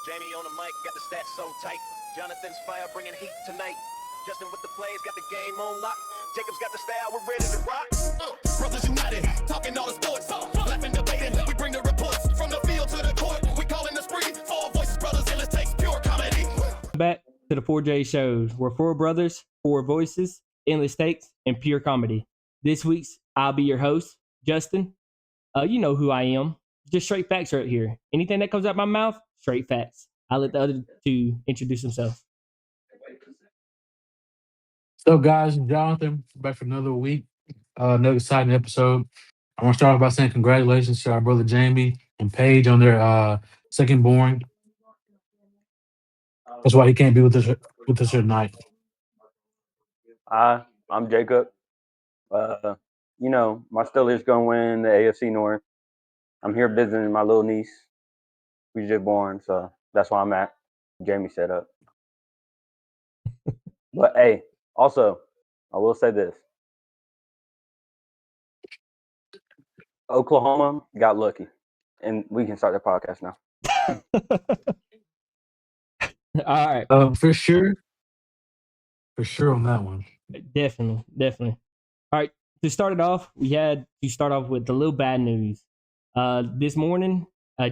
Jamie on the mic, got the stats so tight. Jonathan's fire bringing heat tonight. Justin with the plays, got the game on lock. Jacob's got the style, we're ready to rock. Brothers united, talking all the sports, laughing, debating. We bring the reports from the field to the court. We calling the spree, four voices, brothers, and let's take pure comedy. Back to the 4J shows. We're four brothers, four voices, endless takes, and pure comedy. This week's I'll be your host, Justin. You know who I am. Just straight facts right here. Anything that comes out my mouth, straight facts. I'll let the other two introduce themselves. So, guys, Jonathan, back for another week, another exciting episode. I want to start off by saying congratulations to our brother Jamie and Paige on their second born. That's why he can't be with us tonight. Hi, I'm Jacob. My Steelers gonna win the AFC North. I'm here visiting my little niece. Who's just born, so that's why I'm at. Jamie set up. But hey, also, I will say this: Oklahoma got lucky, and we can start the podcast now. All right. For sure on that one. Definitely. All right. To start it off, we had to start off with the little bad news. This morning,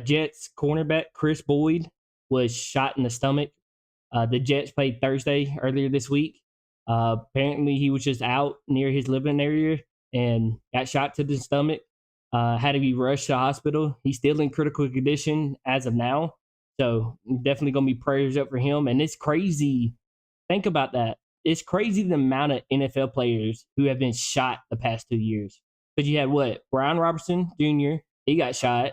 Jets cornerback Chris Boyd was shot in the stomach. The Jets played Thursday earlier this week. Apparently, he was just out near his living area and got shot to the stomach. Had to be rushed to the hospital. He's still in critical condition as of now. So definitely going to be prayers up for him. And it's crazy. Think about that. It's crazy the amount of NFL players who have been shot the past 2 years. Because you had what? Brian Robertson Jr., he got shot.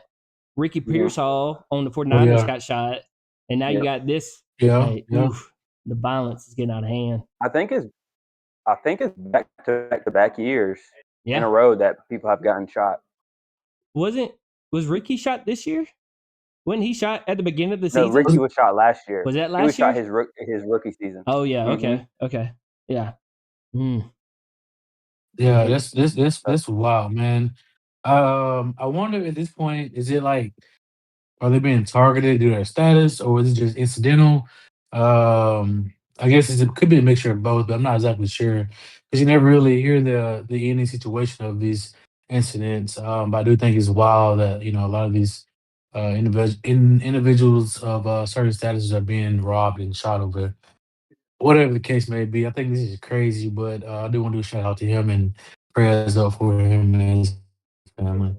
Ricky Pearsall on the 49ers got shot. And now you got this. Yeah. Oof, the violence is getting out of hand. I think it's back-to-back years in a Yeah. row that people have gotten shot. Was Ricky shot this year? Wasn't he shot at the beginning of the No, season? Ricky was shot last year. Was that He last was year? shot his rookie season. Oh yeah. Mhm. Okay. Yeah. Yeah, that's wild, man. I wonder at this point, is it like, are they being targeted due to their status, or is it just incidental? I guess it could be a mixture of both, but I'm not exactly sure because you never really hear the ending situation of these incidents. But I do think it's wild that a lot of these individuals of certain statuses are being robbed and shot over whatever the case may be. I think this is crazy, but I do want to do a shout out to him and prayers up for him and his family.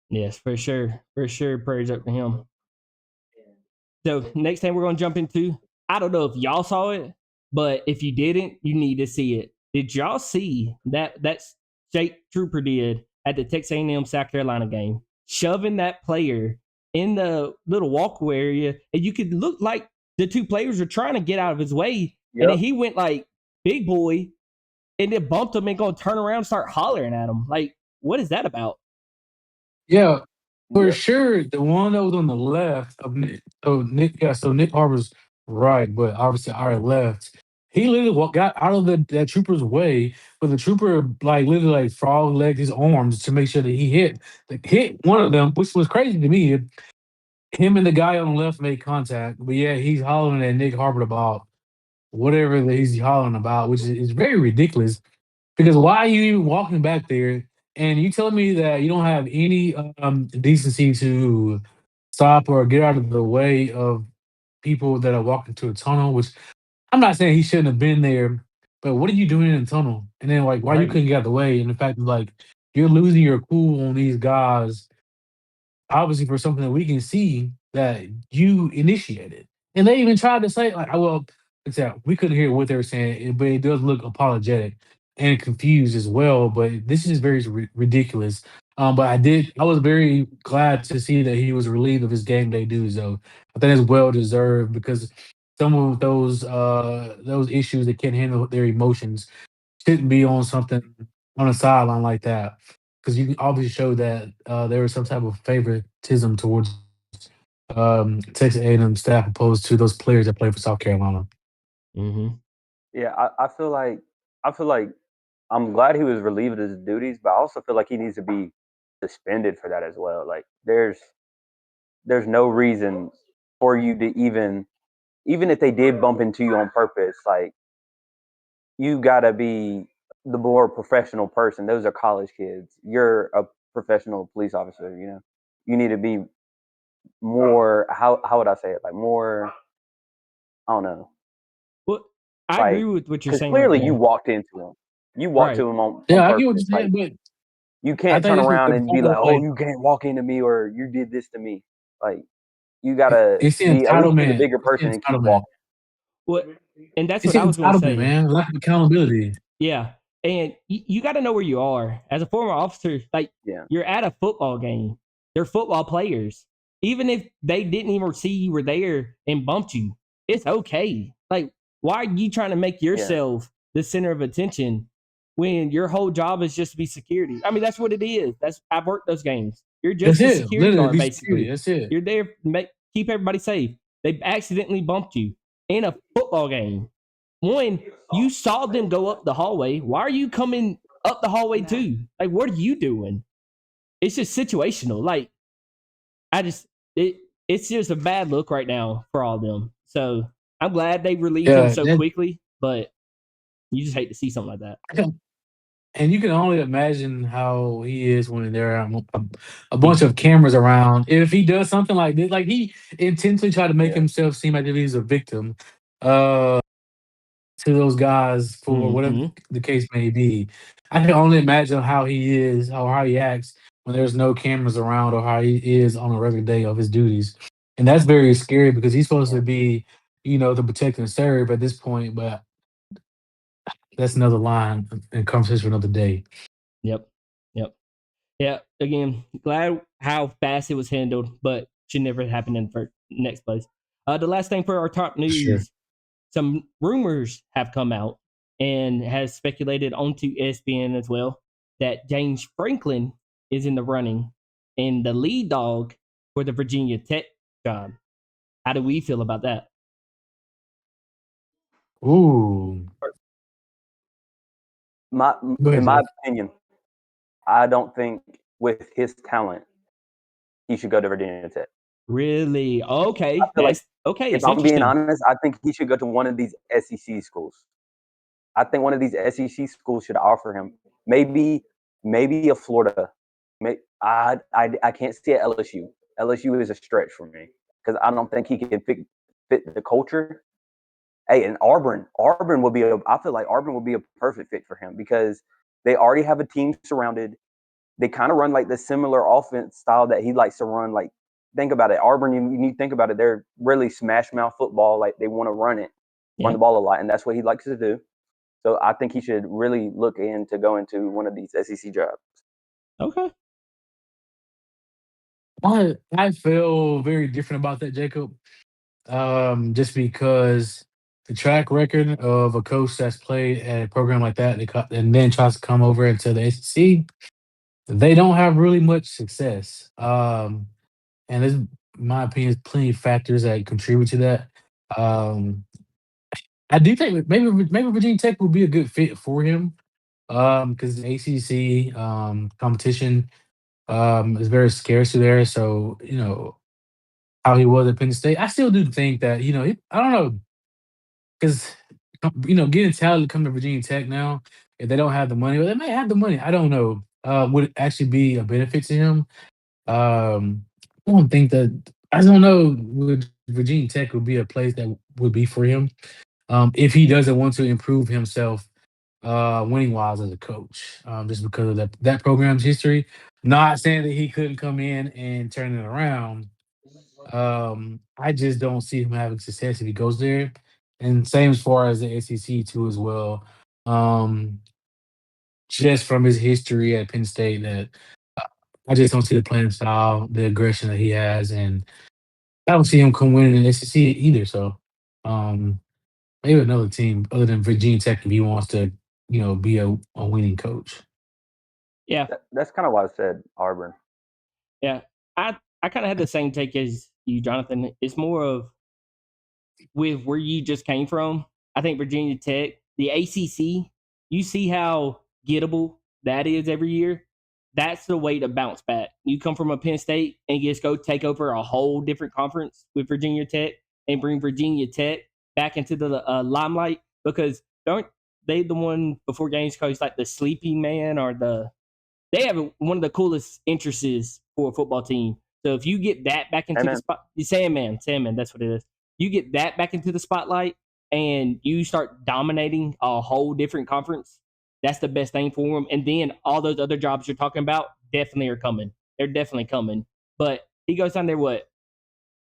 Yes, for sure. Prayers up to him. So next thing we're gonna jump into, I don't know if y'all saw it, but if you didn't, you need to see it. Did y'all see that state trooper did at the Texas A&M South Carolina game, shoving that player in the little walkway area, and you could look like the two players were trying to get out of his way, and then he went like big boy, and then bumped him and gonna turn around and start hollering at him. Like, what is that about? Yeah, for sure. The one that was on the left of Nick, so Nick Harbor's right, but obviously our left. He literally got out of that trooper's way, but the trooper like literally like frog legged his arms to make sure that he hit one of them, which was crazy to me. Him and the guy on the left made contact, but yeah, he's hollering at Nick Harbor about whatever that he's hollering about, which is very ridiculous. Because why are you even walking back there? And you telling me that you don't have any decency to stop or get out of the way of people that are walking to a tunnel? Which I'm not saying he shouldn't have been there, but what are you doing in the tunnel? And then like, why you couldn't get out of the way? And the fact that like you're losing your cool on these guys, obviously for something that we can see that you initiated. And they even tried to say like, well, except we couldn't hear what they were saying, but it does look apologetic and confused as well. But this is very ridiculous. But I was very glad to see that he was relieved of his game day duties. Though I think it's well deserved because some of those issues that can't handle their emotions shouldn't be on something on a sideline like that because you can obviously show that there was some type of favoritism towards Texas A&M staff opposed to those players that play for South Carolina. Yeah, I feel like I'm glad he was relieved of his duties, but I also feel like he needs to be suspended for that as well. Like there's no reason for you to even if they did bump into you on purpose, like you gotta be the more professional person. Those are college kids. You're a professional police officer. You need to be more. How would I say it? Like more. I don't know. Well, I agree Like with what you're because saying right clearly you there. walked into him. You walked Right. to him on Yeah, I get what purpose. you're saying, Like but you I can't think turn this was around the and be like, point. "Oh, Like you can't walk into me," or "You did this to me." Like you gotta it's the be at least be the entitlement. bigger It's the person and keep entitlement. walking. What and that's It's what the I was going to entitlement, say. man. Lack of accountability. Yeah. And you got to know where you are. As a former officer, like Yeah, you're at a football game. They're football players. Even if they didn't even see you were there and bumped you, it's okay. Like, why are you trying to make yeah, yourself the center of attention when your whole job is just to be security? I mean, that's what it is. I've worked those games. You're That's just a it. security Literally, guard, be security. basically. That's it. You're there to keep everybody safe. They accidentally bumped you in a football game. One, you saw them go up the hallway. Why are you coming up the hallway too? Like, what are you doing? It's just situational. Like, I just it's just a bad look right now for all of them. So I'm glad they relieved him Yeah, so quickly, but you just hate to see something like that. and you can only imagine how he is when there are a bunch Mhm. of cameras around. If he does something like this, like he intentionally tried to make yeah, himself seem like if he's a victim uh, to those guys for whatever Mhm. the case may be. I can only imagine how he is, or how he acts when there's no cameras around, or how he is on a regular day of his duties. And that's very scary because he's supposed yeah. to be, the protect and serve at this point. But that's another line and conversation for another day. Yep. Yep. Yeah. Again, glad how fast it was handled, but should never happen in the next place. The last thing for our top For sure. news, some rumors have come out and has speculated onto ESPN as well that James Franklin is in the running and the lead dog for the Virginia Tech job. How do we feel about that? Ooh. My Go in ahead, my Jeff. opinion, I don't think with his talent he should go to Virginia Tech. Really? I Okay, feel like that's okay. if It's I'm being interesting. honest, I think he should go to one of these SEC schools. I think one of these SEC schools should offer him maybe a Florida. I can't see at LSU. LSU is a stretch for me because I don't think he can fit the culture. Hey, and Auburn would be I feel like Auburn would be a perfect fit for him because they already have a team surrounded. They kind of run like the similar offense style that he likes to run. Like, think about it. Auburn, you need to think about it. They're really smash mouth football. Like, they want to run Yeah. the ball a lot, and that's what he likes to do. So I think he should really look into going to one of these SEC jobs. Okay. I feel very different about that, Jacob. Just because the track record of a coach that's played at a program like that and then tries to come over into the ACC, they don't have really much success. And there's, in my opinion, plenty of factors that contribute to that. Um, I do think maybe Virginia Tech would be a good fit for him. Because the ACC competition is very scarce there. So how he was at Penn State. I still do think that I don't know because getting talent to come to Virginia Tech now, if they don't have the money, or they may have the money, I don't know, would it actually be a benefit to him? I don't think that. I don't know. Would Virginia Tech would be a place that would be for him if he doesn't want to improve himself winning wise as a coach, just because of that program's history. Not saying that he couldn't come in and turn it around. I just don't see him having success if he goes there. And same as far as the SEC too as well. Um, just from his history at Penn State, that uh, I just don't see the playing style, the aggression that he has, and I don't see him come winning in the SEC either. So um, maybe another team other than Virginia Tech if he wants to, be a winning coach. Yeah. That's kind of why I said Auburn. Yeah. I kind of had the same take as you, Jonathan. It's more of with where you just came from. I think Virginia Tech, the ACC, you see how gettable that is every year. that's the way to bounce back. You come from a Penn State and just go take over a whole different conference with Virginia Tech and bring Virginia Tech back into the limelight because don't they the one before games coach like the sleeping man or they have one of the coolest entrances for a football team. So if you get that back into the Amen. spot, Sandman, that's what it is. You get that back into the spotlight and you start dominating a whole different conference. That's the best thing for them. And then all those other jobs you're talking about definitely are coming. They're definitely coming. But he goes down there, what,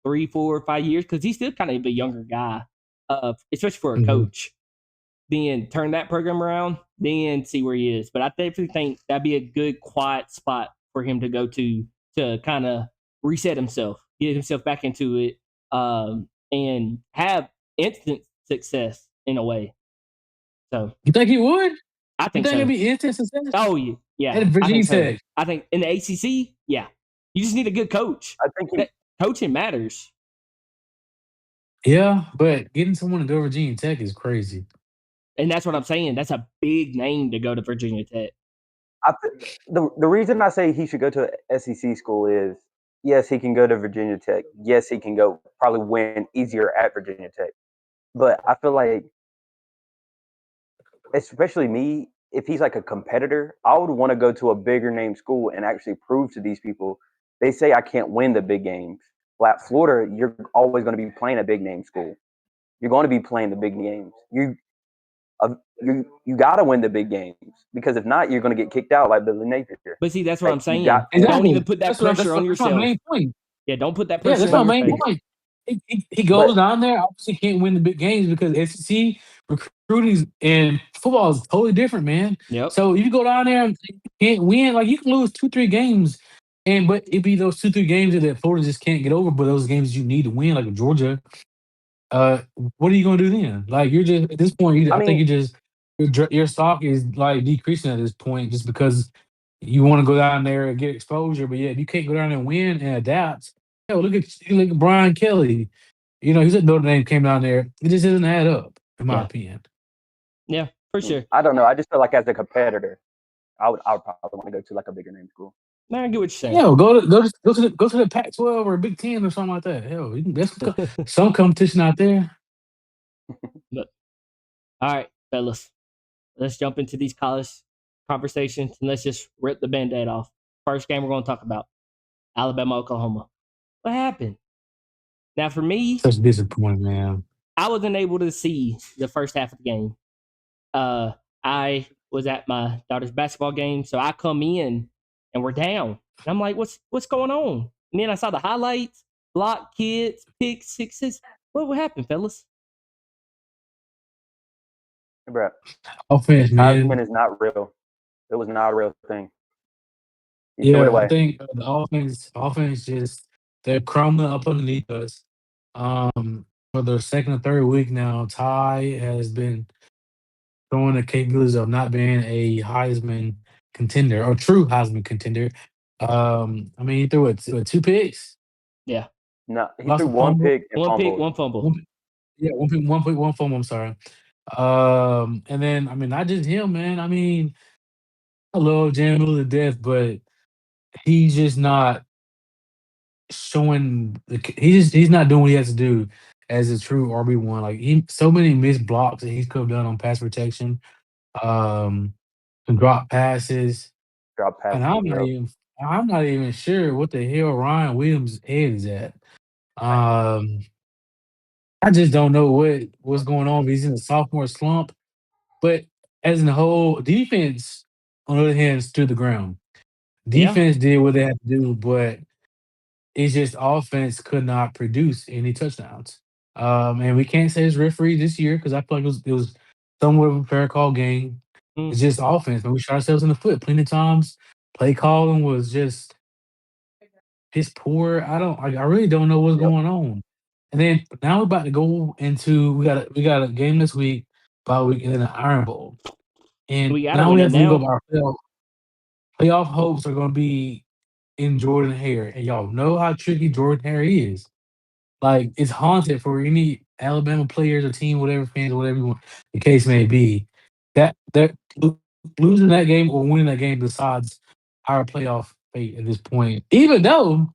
3, 4, 5 years? Because he's still kind of a younger guy, especially for a Mhm. coach. Then turn that program around, then see where he is. But I definitely think that'd be a good quiet spot for him to go to kind of reset himself, get himself back into it, and have instant success in a way. So You think he would? I You think think it'd so. be instant success Oh yeah, yeah, at I Virginia think so. Tech? I think in the ACC, yeah, you just need a good coach. I think he. That coaching matters, Yeah, but getting someone to go to Virginia Tech is crazy. and that's what I'm saying. That's a big name to go to Virginia Tech. The reason I say he should go to a SEC school is yes, he can go to Virginia Tech. Yes, he can go probably win easier at Virginia Tech. But I feel like, especially me, if he's like a competitor, I would want to go to a bigger name school and actually prove to these people. They say I can't win the big games. Well, at Florida, you're always going to be playing a big name school. You're going to be playing the big games. You got to win the big games because if not, you're going to get kicked out like Billy Napier. But see, that's what Like I'm you got saying. to win. Don't Exactly. even put that pressure on That's my yourself. main point. Yeah, don't put that Yeah, pressure that's on my your main face. point. He But goes down there, obviously can't win the big games because SEC recruiting and football is totally different, man. Yep. So you go down there and you can't win, like you can lose 2, 3 games, and but it be those 2, 3 games that Florida just can't get over, but those games you need to win, like Georgia. Uh, what are you gonna do then? Like you're just at this point, I I think mean, you just your stock is like decreasing at this point just because you want to go down there and get exposure, but yeah, if you can't go down there and win and adapt. Yo, look at Brian Kelly. He's at Notre Dame, came down there. It just doesn't add up, in my Yeah. opinion. Yeah, for sure. I don't know. I just feel like as a competitor, I would probably want to go to like a bigger name school. No, I get what you're Yeah, go to the Pac-12 or Big Ten or something like that. Hell, there's saying. some competition out there. But all right, fellas, let's jump into these college conversations and let's just rip the band-aid off. First game we're going to talk about Alabama, Oklahoma. What happened? Now, for me, Such disappointment, man. I wasn't able to see the first half of the game. I was at my daughter's basketball game, so I come in and we're down. And I'm like, what's going on? And then I saw the highlights, block kids, pick sixes. What happened, fellas? Bro, Offense, Heisman man. is not real. It was not a real thing. He threw it Yeah, I away. think the offense just they're crumbling up underneath us. For the second or third week now, Ty has been showing the capabilities of not being a Heisman contender or true Heisman contender. I mean, he threw it 2 picks, Yeah, No, he lost threw a one fumble. pick and one pick, fumbled. one fumble. One, yeah, 1 fumble. I'm sorry. And then I mean, not just him, man. I mean, I love Jalen to death, but he's just not showing he's not doing what he has to do as a true RB1. Like he so many missed blocks that he's could have done on pass protection, um, some drop passes, Drop and passes. Yep. I'm not even sure what the hell Ryan Williams' head is at. Um, I just don't know what's going on. He's in a sophomore slump, but as in the whole defense, on the other hand, stood the ground. Yeah. Defense did what they had to do, but it's just offense could not produce any touchdowns. And we can't say it's referee this year because I feel like it was somewhat of a fair call game. Mm. It's just offense, but we shot ourselves in the foot plenty of times. Play calling was just poor. I really don't know what's Yep. going on. And then now we're about to go into we got a game this week, bye week, and then an Iron Bowl. And We got to now win we it have to think of now. our playoff hopes are going to be in Jordan Hare, and y'all know how tricky Jordan Hare is. Like it's haunted for any Alabama players or team, whatever fans or whatever the case may be. That losing that game or winning that game decides our playoff fate at this point. Even though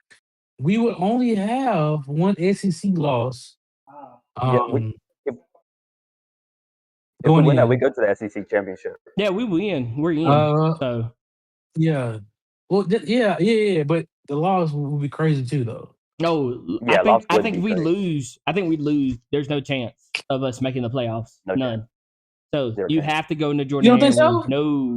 we would only have one SEC loss. Yeah, if if we Going win that, we in. go to the SEC championship. Yeah, we win. We're in. Uh, So yeah. Well, yeah. But the loss would be crazy too, though. no, Yeah, loss I would think be if we crazy. lose, there's no chance of us making the playoffs. No None. chance. So Zero you chance. have to go into You Jordan don't Hare think and win. so?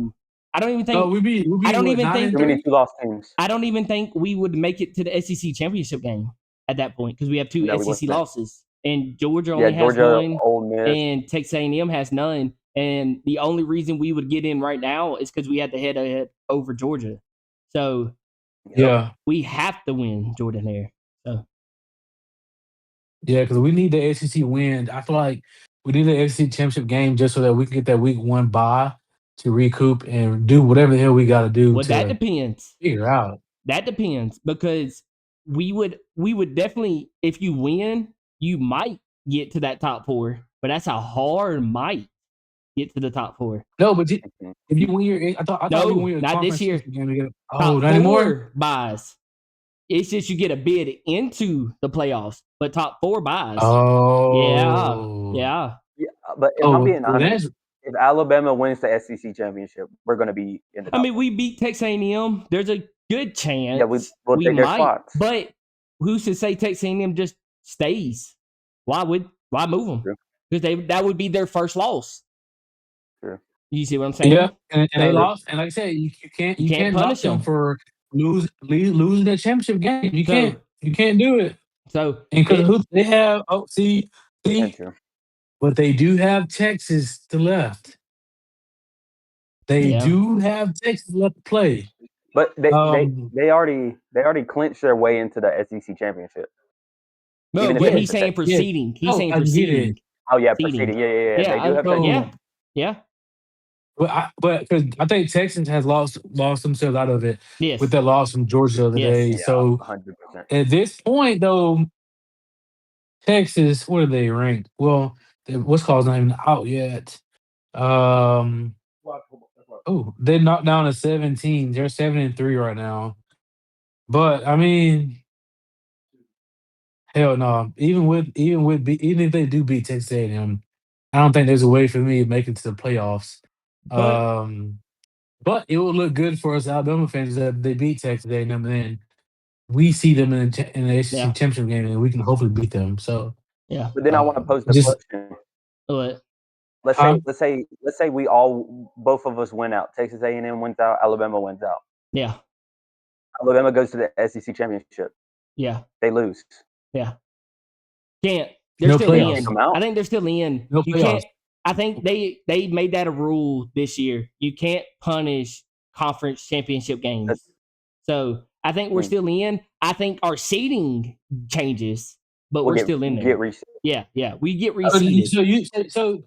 No, I don't even No, think. we'd be I don't what, even 9 think. and Too many 3? 2-loss teams. I don't even think we would make it to the SEC championship game at that point because we have two No, we SEC wouldn't. losses, and Georgia Yeah, only has Georgia, one, Ole Miss. and Texas A&M has none. And the only reason we would get in right now is because we had the head-to-head over Georgia. So Yeah. we have to win Jordan Hare. So Yeah, because we need the SEC win. I feel like we need the SEC championship game just so that we can get that week 1 bye to recoup and do whatever the hell we got to do well, that to depends. figure out. That depends because we would definitely, if you win, you might get to that top 4, but that's a hard might get to the top 4. No, but Mhm. if you win your, I thought if you win No, your not this conference year. championship game, you get Top not anymore. 4 buys. It's just you get a bid into the playoffs, but top 4 buys. Yeah, Oh, yeah. Yeah, but if I'm oh, being well, honest, that's if Alabama wins the SEC championship, we're going to be in the I top mean, 4. we beat Texas A&M. There's a good chance Yeah, we'll we take their might, spots. but who's to say Texas A&M just stays? Why move them? True. Because that would be their first loss. True. You see what I'm saying? yeah, and they So lost. And like I said, you you can't can't knock punish them them. for losing that championship game. You So can't do it. so And because it, they have, see, And true. but they do have Texas to left. They yeah. do have Texas left to play. But they Um, already clinched their way into the SEC championship. No, Even if but they yeah, miss he's the saying second. for yeah. seeding. He's Oh, saying I for get it. seeding. Oh yeah, Seeding. proceeding. Yeah. Yeah, They do have Texas. yeah, So, yeah. but because I think Texans has lost themselves out of it with Yes, that loss from Georgia the other yes. day. Yeah, So 100%. at this point, though, Texas, what are they ranked? Well, what's called not even out yet. Um, they're knocked down to 17. They're 7-3 right now. But I mean, hell no. Even if they do beat Texas A&M, I don't think there's a way for me to make it to the playoffs. But But it would look good for us Alabama fans that they beat Texas A&M, and then we see them in the ACC yeah, championship game, and we can hopefully beat them. So, yeah. But then I want to pose the just question. But Let's huh? say we both of us win out. Texas A&M wins out. Alabama wins out. yeah, Alabama goes to the SEC championship. yeah, They lose. yeah. Can't. They're No still playoffs. Kick in. them out. I think they're still in. No You playoffs. can't. I think they made that a rule this year. You can't punish conference championship games. So I think we're still in. I think our seeding changes, but We'll we're still in get there. reset. Yeah, yeah. We get So reseeded.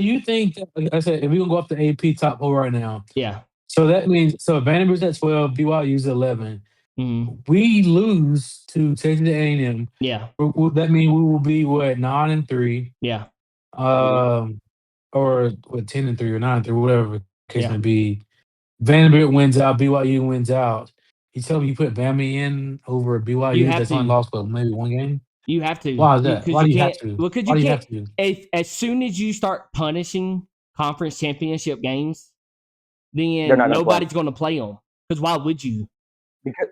you think that, like I said, if we gonna go up to AP top 4 right now, Yeah. so that means Vanderbilt's at 12, BYU's at 11. Mhm. We lose to Texas A&M. Yeah. That means we will be what 9-3, Yeah. or what 10-3 or 9-3, whatever the case Yeah. may be. Vanderbilt wins out, BYU wins out. You tell me you put Bama in over You BYU have that's only to. lost maybe one game. You have to. Why is that? Because Why do you you have can't. to? Well, because Why you do you can't. have to? If as soon as you start punishing conference championship games, They're then not going to play nobody's going to play them. Because why would you? because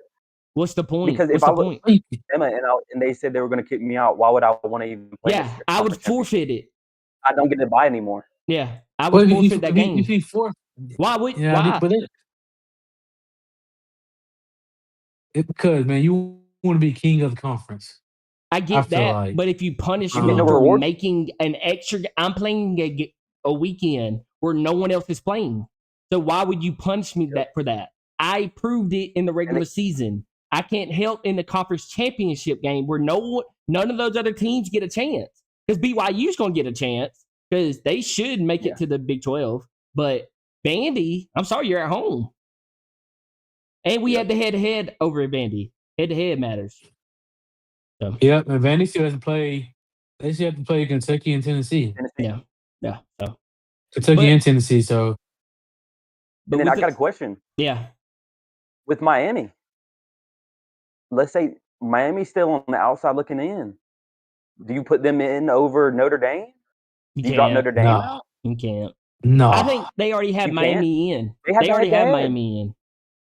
What's the point? because if What's I the was point? Bama and they said they were going to kick me out, why would I want to even play this Yeah, I would conference championship? forfeit it. I don't get to buy anymore. Yeah, I Well, would forfeit that game. if you force, Why would? yeah, Why? but because man, you want to be king of the conference. I I get feel that, like. but if you punish You get me no for reward. making an extra, I'm playing a weekend where no one else is playing. So why would you punish me for that? I proved it in the regular season. I can't help in the conference championship game where none of those other teams get a chance. Because BYU's going to get a chance because they should make it to the Big 12. But Vandy, I'm sorry, you're at home. And we had the head-to-head over at Vandy. Head-to-head matters. So. Yep, and Vandy still has to play. They still have to play Kentucky and Tennessee. Yeah. Yeah. So. Kentucky and Tennessee. So. And then I got a question. Yeah. with Miami. Let's say Miami's still on the outside looking in. Do you put them in over Notre Dame? You Do you drop can't. Notre Dame No, out? You can't. I no. think they already have You can't. Miami in. They have They the already head to have head. Miami in.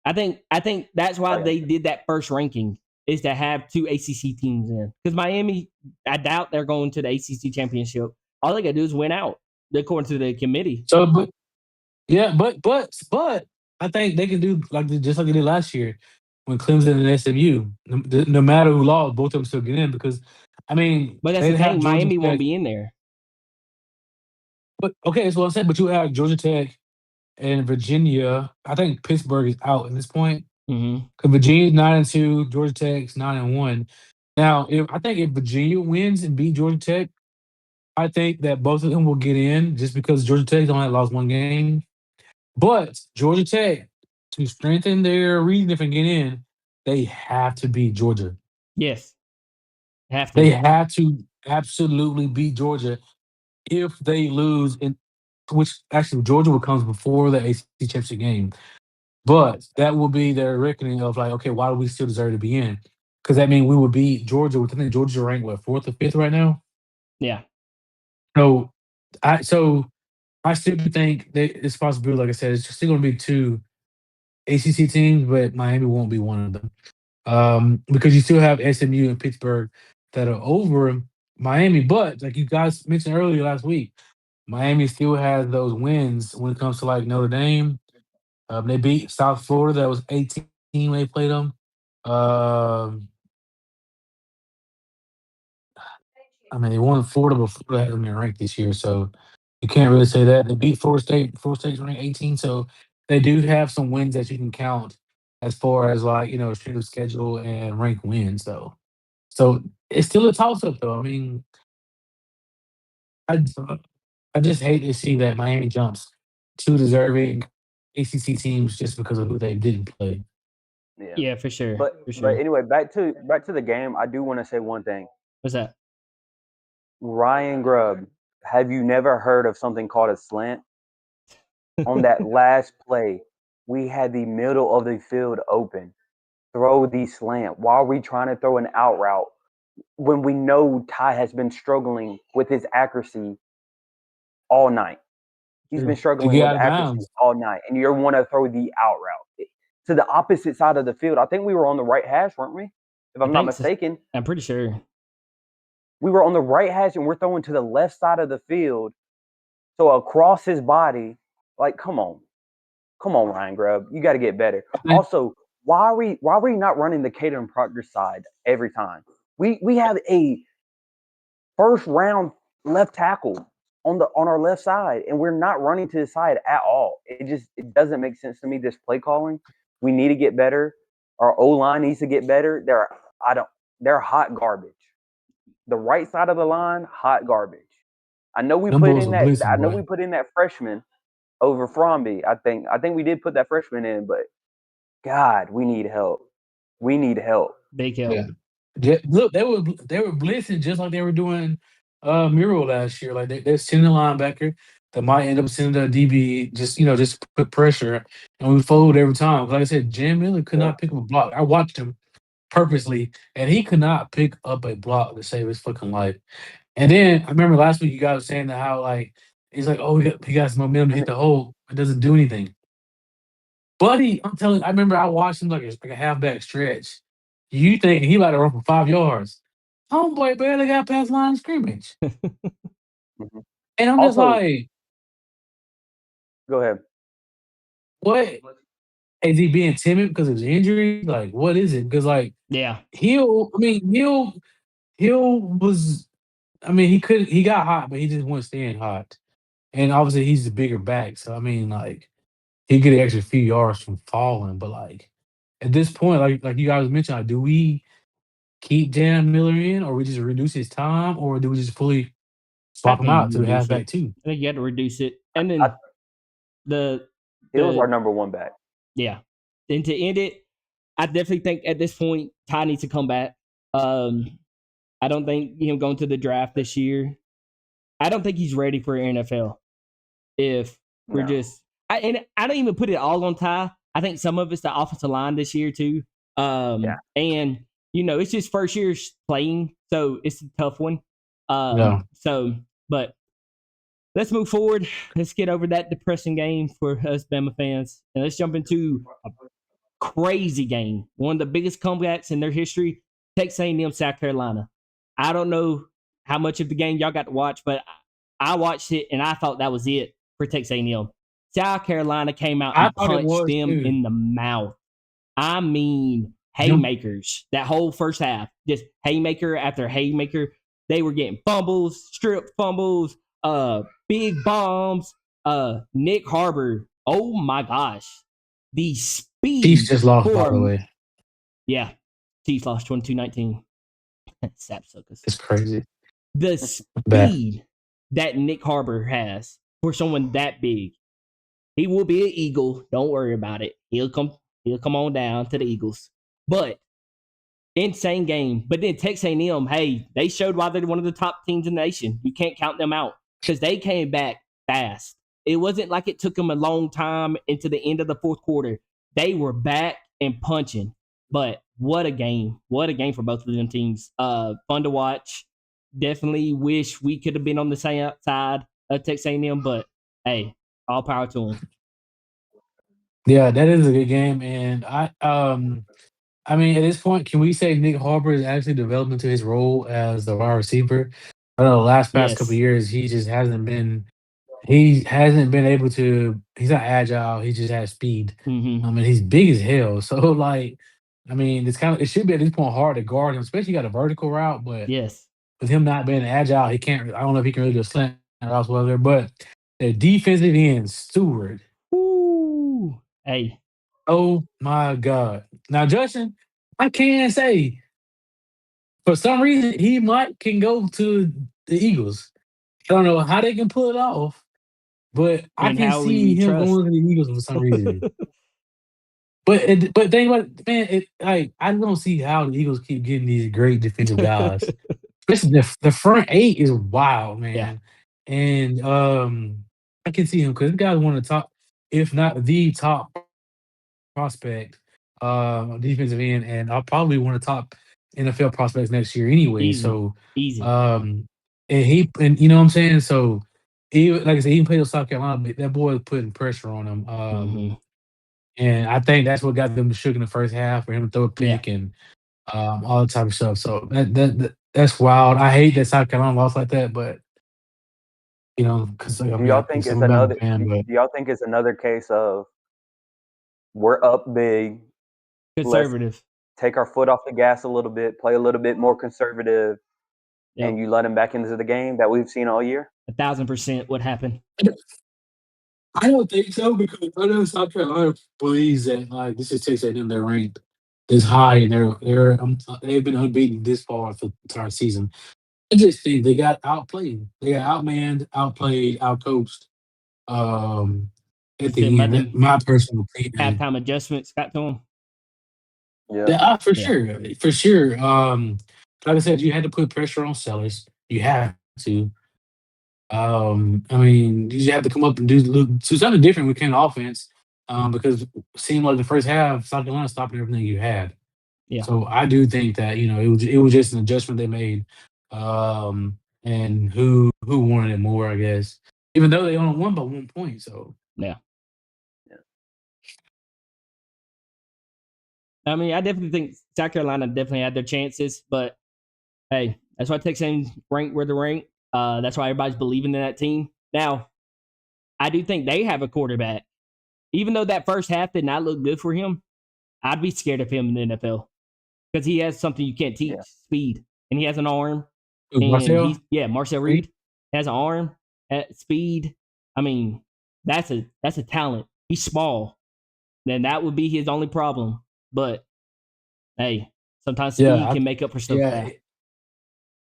I think that's why Oh, yeah. they did that first ranking is to have 2 ACC teams in. Because Miami, I doubt they're going to the ACC championship. All they got to do is win out, according to the committee. So, but yeah, but I think they can do just like they did last year when Clemson and SMU. No matter who lost, both of them still get in because, I mean, But that's the they'd have thing. Georgia Miami won't Tech. be in there. But okay, that's what I'm saying. But you have Georgia Tech and Virginia. I think Pittsburgh is out at this point Mm-hmm. because Virginia's 9-2, Georgia Tech's 9-1. Now, if Virginia wins and beat Georgia Tech, I think that both of them will get in just because Georgia Tech's only lost one game. But Georgia Tech, to strengthen their reason and get in, they have to beat Georgia. Yes. Have They to. have to absolutely beat Georgia. If they lose, in which actually Georgia will comes before the ACC championship game, but that will be their reckoning of like, okay, why do we still deserve to be in? Because that means we would beat Georgia. Which I think Georgia ranked what, fourth or fifth right now. Yeah. So I still think that it's possible. Like I said, it's still going to be two ACC teams, but Miami won't be one of them. Because you still have SMU and Pittsburgh that are over Miami. But like you guys mentioned earlier last week, Miami still has those wins when it comes to like Notre Dame. They beat South Florida. That was 18 when they played them. Um, I mean, they won Florida, but Florida hasn't been ranked this year, so you can't really say that. They beat Florida State. Florida State's ranked 18, so they do have some wins that you can count as far as like strength of schedule and ranked wins. So it's still a toss up though. I mean, I I just hate to see that Miami jumps two deserving ACC teams just because of who they didn't play. Yeah. Yeah, for sure. But For but sure. anyway, back to the game. I do want to say one thing. What's that? Ryan Grubb, have you never heard of something called a slant? On that last play, we had the middle of the field open. Throw the slant. Why are we trying to throw an out route when we know Ty has been struggling with his accuracy all night? He's been True. To struggling get with out of accuracy bounds. all night, and you want to throw the out route to the opposite side of the field. I think we were on the right hash, weren't we? If I I'm not think so. mistaken, I'm pretty sure. we were on the right hash, and we're throwing to the left side of the field, so across his body. Like, come on, Ryan Grubb, you got to get better. I Also, why are we not running the Caden Proctor side every time? We have a first round left tackle on our left side, and we're not running to the side at all. It doesn't make sense to me. This play calling, we need to get better. Our O line needs to get better. They're hot garbage. The right side of the line, hot garbage. I know we Them put boys in are that. blitzing, I know we boy. put in that freshman over Fromby. I think we did put that freshman in, but God, we need help. We need help. Big help. Yeah. Look, they were blitzing just like they were doing Miro last year. Like they're sending a linebacker that might end up sending a DB just put pressure and we fold every time. Like I said, Jam Miller could Yep. not pick up a block. I watched him purposely and he could not pick up a block to save his fucking life. And then I remember last week you guys were saying that how like he's like, oh, he got some momentum to hit And the hole. It doesn't do anything. Buddy, I'm telling you, I remember I watched him like a halfback stretch. You think he about to run for 5 yards. Homeboy barely got past line of scrimmage. mhm. And I'm just Also, like, go ahead. what? Is he being timid because of his injury? Like, what is it? Because like Yeah. Hill was he got hot, but he just wasn't staying hot. And obviously he's the bigger back. So I mean, like, he get an extra few yards from falling. But like at this point, like you guys mentioned, like, do we keep Jam Miller in, or we just reduce his time, or do we just fully I swap him think out you to the reduce halfback it. too? I think you have to reduce it. And I, then the Hill's our the number one back. yeah. Then to end it, I definitely think at this point Ty needs to come back. I don't think him going to the draft this year. I don't think he's ready for NFL. If we're No. just and I don't even put it all on Ty. I think some of it's the offensive line this year too. Yeah. And it's his first year playing, so it's a tough one. Yeah. But let's move forward. Let's get over that depressing game for us Bama fans, and let's jump into a crazy game. One of the biggest comebacks in their history. Texas A&M, South Carolina. I don't know how much of the game y'all got to watch, but I watched it and I thought that was it for Texas A&M. South Carolina came out I and thought it punched was them too. in the mouth. I mean, haymakers. That whole first half, just haymaker after haymaker. They were getting fumbles, strip fumbles, big bombs. Nick Harbor. Oh my gosh, the speed. Chiefs just lost, by the way. Yeah, Chiefs lost 22-19. Sapsuckers. It's crazy. The speed that Nick Harbor has for someone that big. He will be an Eagle. Don't worry about it. He'll come on down to the Eagles. But insane game. But then Texas A&M, hey, they showed why they're one of the top teams in the nation. You can't count them out because they came back fast. It wasn't like it took them a long time into the end of the fourth quarter. They were back and punching. But what a game. What a game for both of them teams. Fun to watch. Definitely wish we could have been on the same side of Texas A&M, but hey, all power to them. Yeah, that is a good game, and I mean, at this point, can we say Nick Harbor is actually developing into his role as the wide receiver? I know the last past couple of Yes. years, he just hasn't been. He hasn't been able to. He's not agile. He just has speed. Mm-hmm. I mean, he's big as hell. So like, I mean, it should be at this point hard to guard him, especially got a vertical route. But Yes. with him not being agile, he can't. I don't know if he can really do a slant route whether. But the defensive end, Stewart. Woo. Hey. Oh my God! Now Justin, I can't say for some reason he can go to the Eagles. I don't know how they can pull it off, but I And can how see we him trust. going to the Eagles for some reason. But think about it, man. Like I don't see how the Eagles keep getting these great defensive guys. Especially the front eight is wild, Yeah. man. And I can see him because this guy's one of the top, if not the top prospect, defensive end, and I'll probably one of the top NFL prospects next year anyway. Easy. So, Easy. and you know what I'm saying. So, even like I said, he played with South Carolina, but that boy was putting pressure on him. Mm-hmm. And I think that's what got them shook in the first half for him to throw a Yeah. pick and all that type of stuff. So that's wild. I hate that South Carolina lost like that, but because Do y'all think I'm it's a Bama another? fan, but Do y'all think it's another case of we're up big? Let's Conservative. take our foot off the gas a little bit, play a little bit more conservative, Yep. and you let him back into the game that we've seen all year? 1,000% what happened. I don't think so because I know South Carolina believes that like this is Texas A&M. They're ranked this high and they've been unbeaten this far for the entire season. I just think they got outplayed. They got outmanned, outplayed, outcoached. At It's them the about end, that's them my personal opinion. halftime adjustments got to them. Yeah. Yeah, for Yeah. sure, for sure. Like I said, you had to put pressure on Sellers. You have to. I mean, you have to come up and do something different with Ken offense. Because it seemed like the first half, South Carolina stopped everything you had. Yeah. So I do think that it was just an adjustment they made, and who wanted it more, I guess. Even though they only won by 1 point, so Yeah. I mean, I definitely think South Carolina definitely had their chances, but hey, that's why Texans ranked where they're ranked. That's why everybody's believing in that team. Now, I do think they have a quarterback. Even though that first half did not look good for him, I'd be scared of him in the NFL because he has something you can't teach: Yeah. speed, and he has an arm. Marcel, And Marcel Reed has an arm at speed. I mean, that's a talent. He's small. Then that would be his only problem. But hey, sometimes speed can make up for stuff. yeah,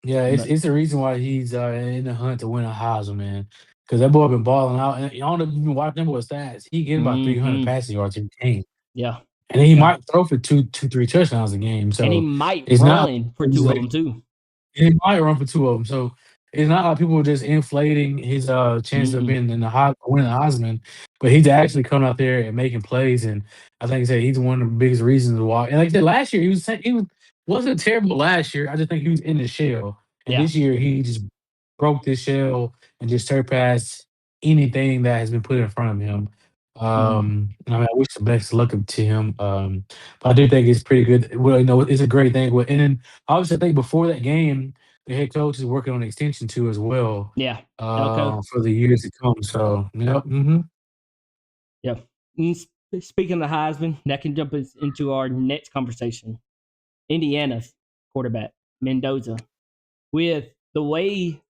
yeah, it's But it's the reason why he's in the hunt to win a Heisman, man. Because that boy been balling out, and I don't know if you've been watching them with stats. He get about 300 mm-hmm. passing yards in a game, Yeah. and then he might throw for two, 3 touchdowns a game. And he So might it's not run for he's two of like them too. he might run for 2 of them. So it's not like people were just inflating his chance of Mm-mm. being in the winning the Heisman, but he's actually coming out there and making plays. And I think I said he's one of the biggest reasons why. And like I said, last year wasn't terrible last year. I just think he was in the shell. And Yeah. this year he just broke this shell and just surpassed anything that has been put in front of him. Mm-hmm. I mean, I wish the best luck to him. But I do think it's pretty good. Well, it's a great thing. And then obviously, I think before that game, the head coach is working on an extension too as well Yeah. Elko. for the years to come. So, yep. Yeah. Speaking of the Heisman, that can jump us into our next conversation. Indiana's quarterback, Mendoza, with the way,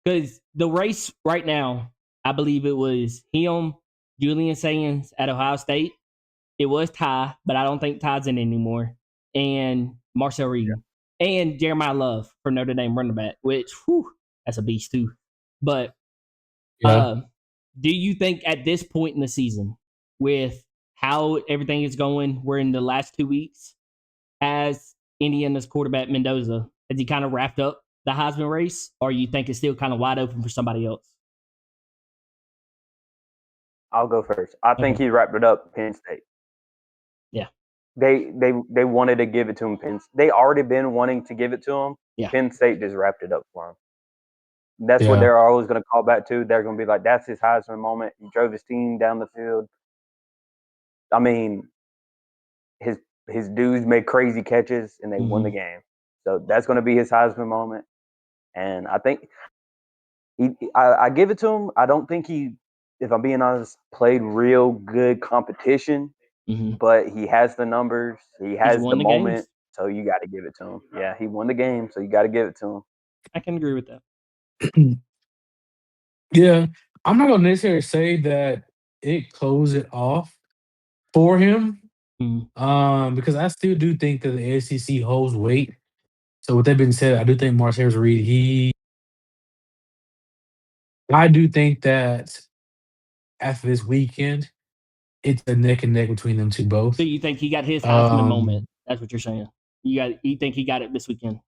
because the race right now, I believe it was him, Julian Sands at Ohio State. It was Ty, but I don't think Ty's in anymore. And Marcel Reed. And Jeremiah Love for Notre Dame running back, which, whew, that's a beast too. But Yeah. do you think at this point in the season, with how everything is going, we're in the last 2 weeks, has Indiana's quarterback Mendoza, has he kind of wrapped up the Heisman race, or you think it's still kind of wide open for somebody else? I'll go first. I think Okay. he wrapped it up Penn State. Yeah. They wanted to give it to him. They already been wanting to give it to him. Yeah. Penn State just wrapped it up for him. That's what Yeah. they're always going to call back to. They're going to be like, that's his Heisman moment. He drove his team down the field. I mean, his dudes made crazy catches and they won the game. So that's going to be his Heisman moment. And I think I give it to him. I don't think he, if I'm being honest, played real good competition. Mm-hmm. But he has the numbers. He has the won the moment. games. So you got to give it to him. Yeah, he won the game. So you got to give it to him. I can agree with that. Yeah. I'm not going to necessarily say that it closed it off for him because I still do think that the SEC holds weight. So with that being said, I do think Marcel Reed, I do think that after this weekend, it's a neck and neck between them two So both. you think he got his Heisman moment? Um, That's what you're saying. You think he got it this weekend?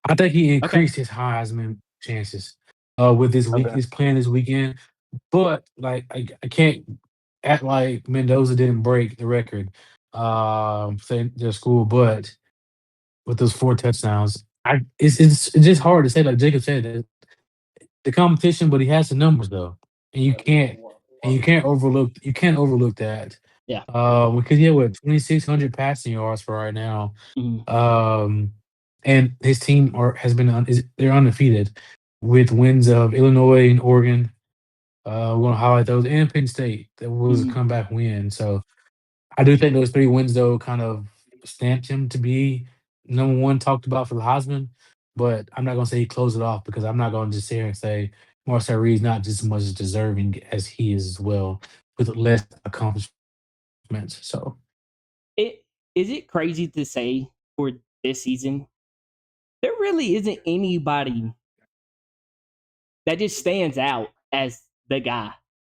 I think he Okay. increased his Heisman chances with Okay. his plan this weekend. But like I can't act like Mendoza didn't break the record for their school, but with those 4 touchdowns, it's just hard to say. Like Jacob said, the competition, but he has the numbers though, and you can't overlook that. Yeah. Because yeah, what 2,600 passing yards for right now. Mm-hmm. And his team they're undefeated with wins of Illinois and Oregon. We're gonna highlight those and Penn State. That was a Mm-hmm. comeback win. So I do think those 3 wins though kind of stamped him to be number one talked about for the Heisman. But I'm not gonna say he closed it off because I'm not gonna just sit here and say Marcel Reed's not just as much as deserving as he is as well with less accomplishments. So Is it crazy to say for this season there really isn't anybody that just stands out as the guy.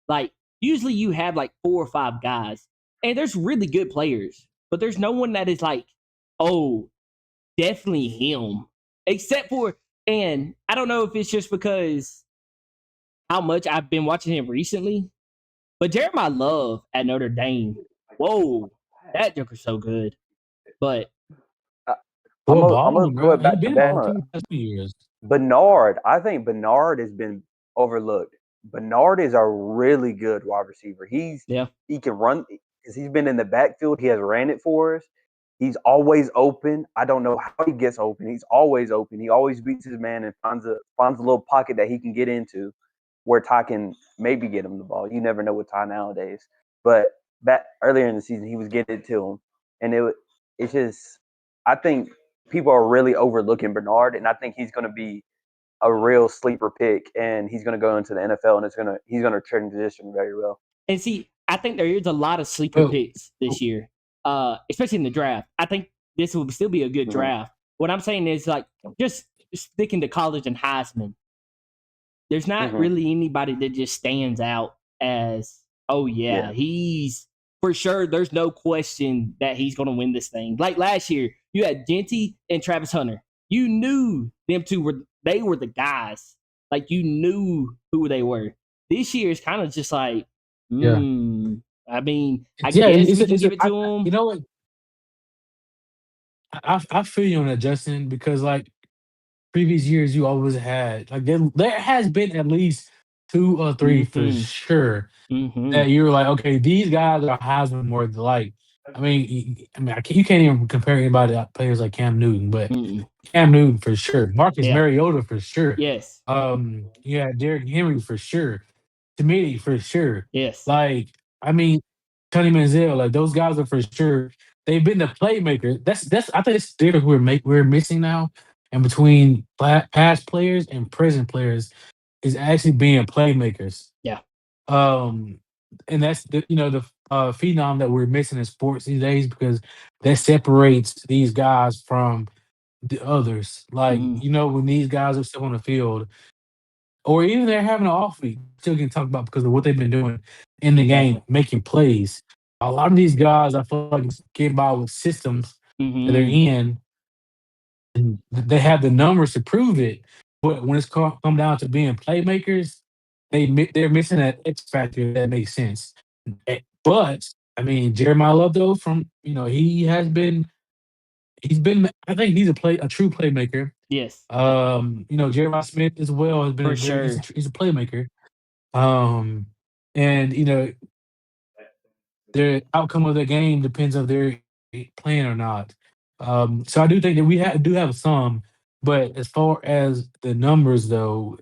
Like usually you have like 4 or 5 guys, and there's really good players, but there's no one that is like, oh, definitely him. Except for, and I don't know if it's just because how much I've been watching him recently, but Jeremiah Love at Notre Dame, whoa, that Joker's so good. But I, I'm well, gonna balling, throw bro. it He back to been balling too Bama. the past few years. Bernard. I think Bernard has been overlooked. Bernard is a really good wide receiver. yeah, He can run because he's been in the backfield. He has ran it for us. He's always open. I don't know how he gets open. He's always open. He always beats his man and finds a little pocket that he can get into where Ty can maybe get him the ball. You never know with Ty nowadays. But that earlier in the season, he was getting it to him, and it's just I think people are really overlooking Bernard, and I think he's going to be a real sleeper pick, and he's going to go into the NFL, and he's going to transition very well. and see, I think there is a lot of sleeper Well, picks this year, especially in the draft. I think this will still be a good Mhm. draft. What I'm saying is like just sticking to college and Heisman. There's not Mhm. really anybody that just stands out as, oh yeah, Yeah. he's for sure. There's no question that he's going to win this thing. Like last year, you had Genty and Travis Hunter. You knew them two were they were the guys. Like you knew who they were. This year is kind of just like, Yeah. I mean, I Yeah, guess we can give it to you them. know what? I feel you on that, Justin, because like previous years, you always had like there has been at least 2 or 3 for Mm-hmm. sure Mm-hmm. that you're like, okay, these guys are Heisman more than like. I mean, you can't even compare anybody to players like Cam Newton, but Mm-mm. Cam Newton for sure, Marcus Yeah. Mariota for sure. Yes. You had Derrick Henry for sure, Committee for sure. Yes. Like, I mean, Tony Manziel, like those guys are for sure. They've been the playmakers. That's I think it's the difference we're missing now, and between past players and present players is actually being playmakers. Yeah. Um, and that's the phenom that we're missing in sports these days because that separates these guys from the others. Like, Mm-hmm. when these guys are still on the field, or even they're having an off week, still getting talked about because of what they've been doing in the game, Exactly. making plays. A lot of these guys, I feel like, get by with systems that they're Mm-hmm. in, and they have the numbers to prove it. But when it's come down to being playmakers, they're missing that X factor that makes sense. But I mean, Jeremiah Love though, from he's been I think he's a true playmaker. Yes. Jeremiah Smith as well has been For sure. he's a playmaker. Um, and the outcome of the game depends if they're playing or not. So I do think that do have some, but as far as the numbers though,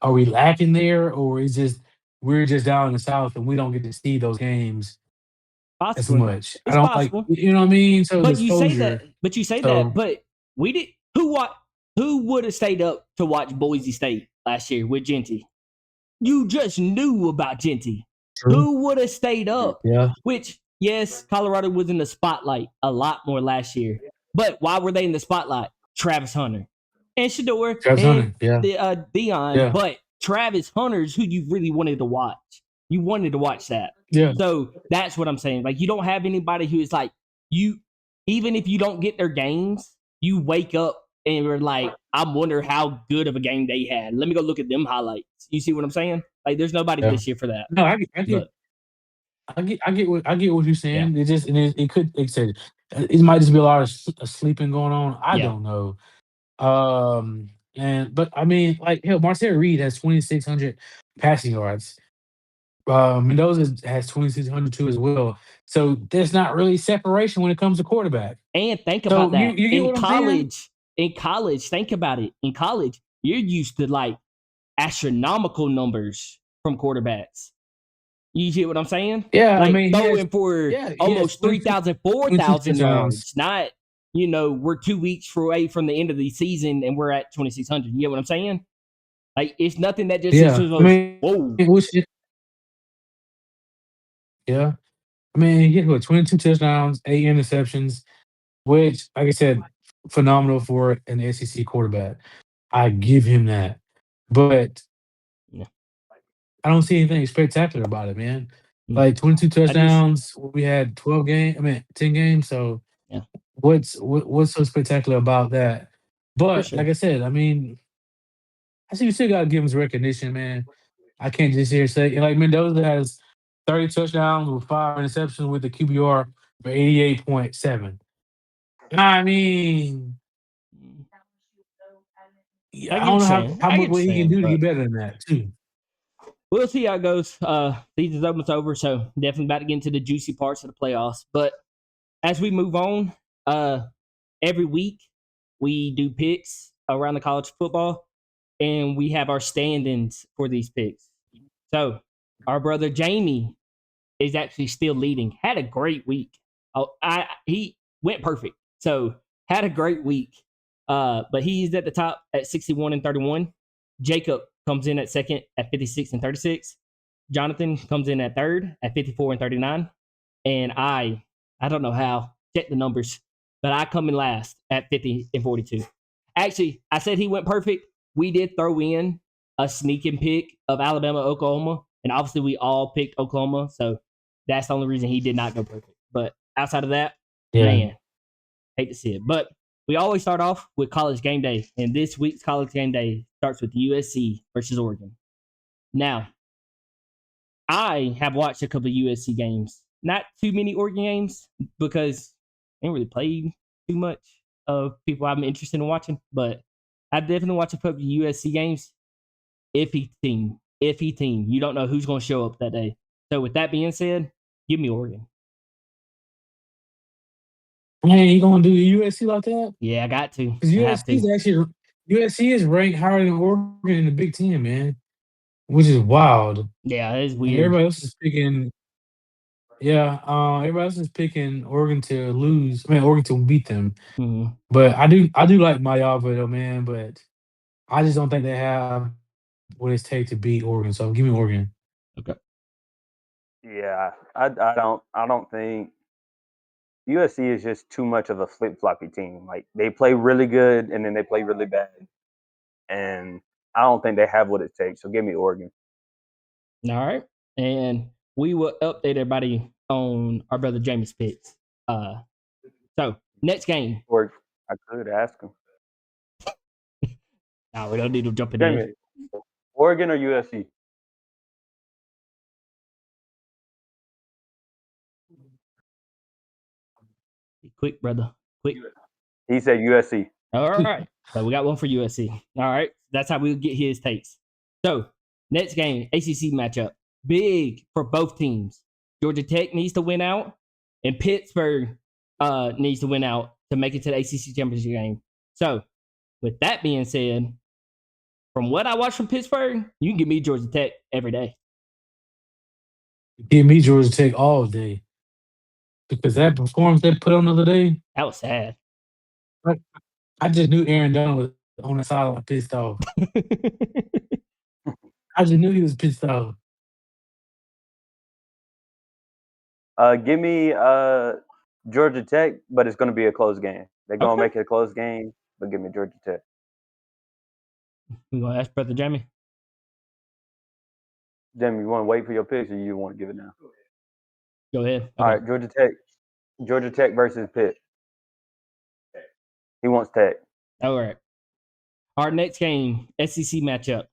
are we lacking there, or is just we're just down in the south and we don't get to see those games as Possibly. much? I It's don't like, possible. you know what I mean. So the But you say that. exposure. But you say that. So But we did. Who would have stayed up to watch Boise State last year with Genty? You just knew about Genty. true. Who would have stayed up? Yeah. Which, yes, Colorado was in the spotlight a lot more last year. But why were they in the spotlight? Travis Hunter and Shador Travis and Hunter. Yeah. Dion. Yeah. But Travis Hunter's who you really wanted to watch. You wanted to watch that. Yeah. So that's what I'm saying. Like, you don't have anybody who is like, even if you don't get their games, you wake up and you're like, I wonder how good of a game they had. Let me go look at them highlights. You see what I'm saying? Like, there's nobody Yeah. this year for that. No, I get, But I get what you're yeah, saying. It could, like I said, it might just be a lot of sleeping going on. I yeah. don't know. But I mean, like, hell, Marcel Reed has 2,600 passing yards. Mendoza has 2,600 too as well. So there's not really separation when it comes to quarterback. And think So about you that. you get what I'm saying? In college, think about it. In college, you're used to like astronomical numbers from quarterbacks. You see what I'm saying? Yeah, I Like mean, throwing for he has almost 3,000, 22 4,000 touchdowns. yards. Not, we're 2 weeks away from the end of the season and we're at 2,600. You get what I'm saying? Like, it's nothing that just Yeah, I goes, mean, whoa. yeah. I mean, he had 22 touchdowns, 8 interceptions, which, like I said, phenomenal for an SEC quarterback. I give him that. But Yeah. I don't see anything spectacular about it, man. Mm. Like 22 I just, touchdowns, we had 10 games. So yeah, what's so spectacular about that? for But like sure. I said, I mean, I think you still gotta give him some recognition, man. I can't just hear say like Mendoza has 30 touchdowns with 5 interceptions with the QBR for 88.7. I mean, Mm. I yeah, I get what don't you're know saying. how I much get what what you're he can saying. do to But get better than that too. we'll see how it goes. Season's almost over, so definitely about to get into the juicy parts of the playoffs. But as we move on, every week we do picks around the college football, and we have our standings for these picks. So our brother Jamie is actually still leading. Had a great week. He went perfect. So had a great week. But he's at the top at 61 and 31. Jacob comes in at second at 56 and 36. Jonathan comes in at third at 54 and 39. And I don't know how, check the numbers, but I come in last at 50 and 42. Actually, I said he went perfect. We did throw in a sneaking pick of Alabama, Oklahoma, and obviously we all picked Oklahoma, so that's the only reason he did not go perfect. But outside of that, Yeah. man, hate to see it. But we always start off with college game day, and this week's college game day starts with USC versus Oregon. Now, I have watched a couple of USC games, not too many Oregon games because I ain't really played too much of people I'm interested in watching, but I definitely watch a couple of USC games. Iffy team. You don't know who's going to show up that day. So, with that being said, give me Oregon. Man, you gonna do USC like that? Yeah, I got to. Because I have USC to. is actually USC is ranked higher than Oregon in the Big Ten, man, which is wild. Yeah, it is And weird. everybody else is picking. Yeah, everybody else is picking Oregon to lose. I mean, Oregon to beat them. Mhm. But I do like Mayava though, man. But I just don't think they have what it takes to beat Oregon. So give me Oregon. Okay. Yeah, I don't think USC is just too much of a flip floppy team. Like they play really good and then they play really bad, and I don't think they have what it takes. So give me Oregon. All right. And we will update everybody on our brother Jamie's picks. So, next game. Or I could ask them. No, we don't need to jump in there. Jamie, Oregon or USC? Be quick, brother. Quick. He said USC. All right. So we got one for USC. All right. That's how we'll get his takes. So next game, ACC matchup. Big for both teams. Georgia Tech needs to win out, and Pittsburgh needs to win out to make it to the ACC championship game. So with that being said, from what I watched from Pittsburgh, you can give me Georgia Tech every day. Give me Georgia Tech all day because that performance they put on the other day. That was sad. I just knew Aaron Donald was on the sideline pissed off. I just knew he was pissed off. Give me Georgia Tech, but it's going to be a close game. They're going to Okay. make it a close game, but give me Georgia Tech. We gonna ask Brother Jamie. Jamie, you want to wait for your picks or you want to give it now? Go ahead. All right, Georgia Tech versus Pitt. He wants Tech. All right. Our next game, SEC matchup.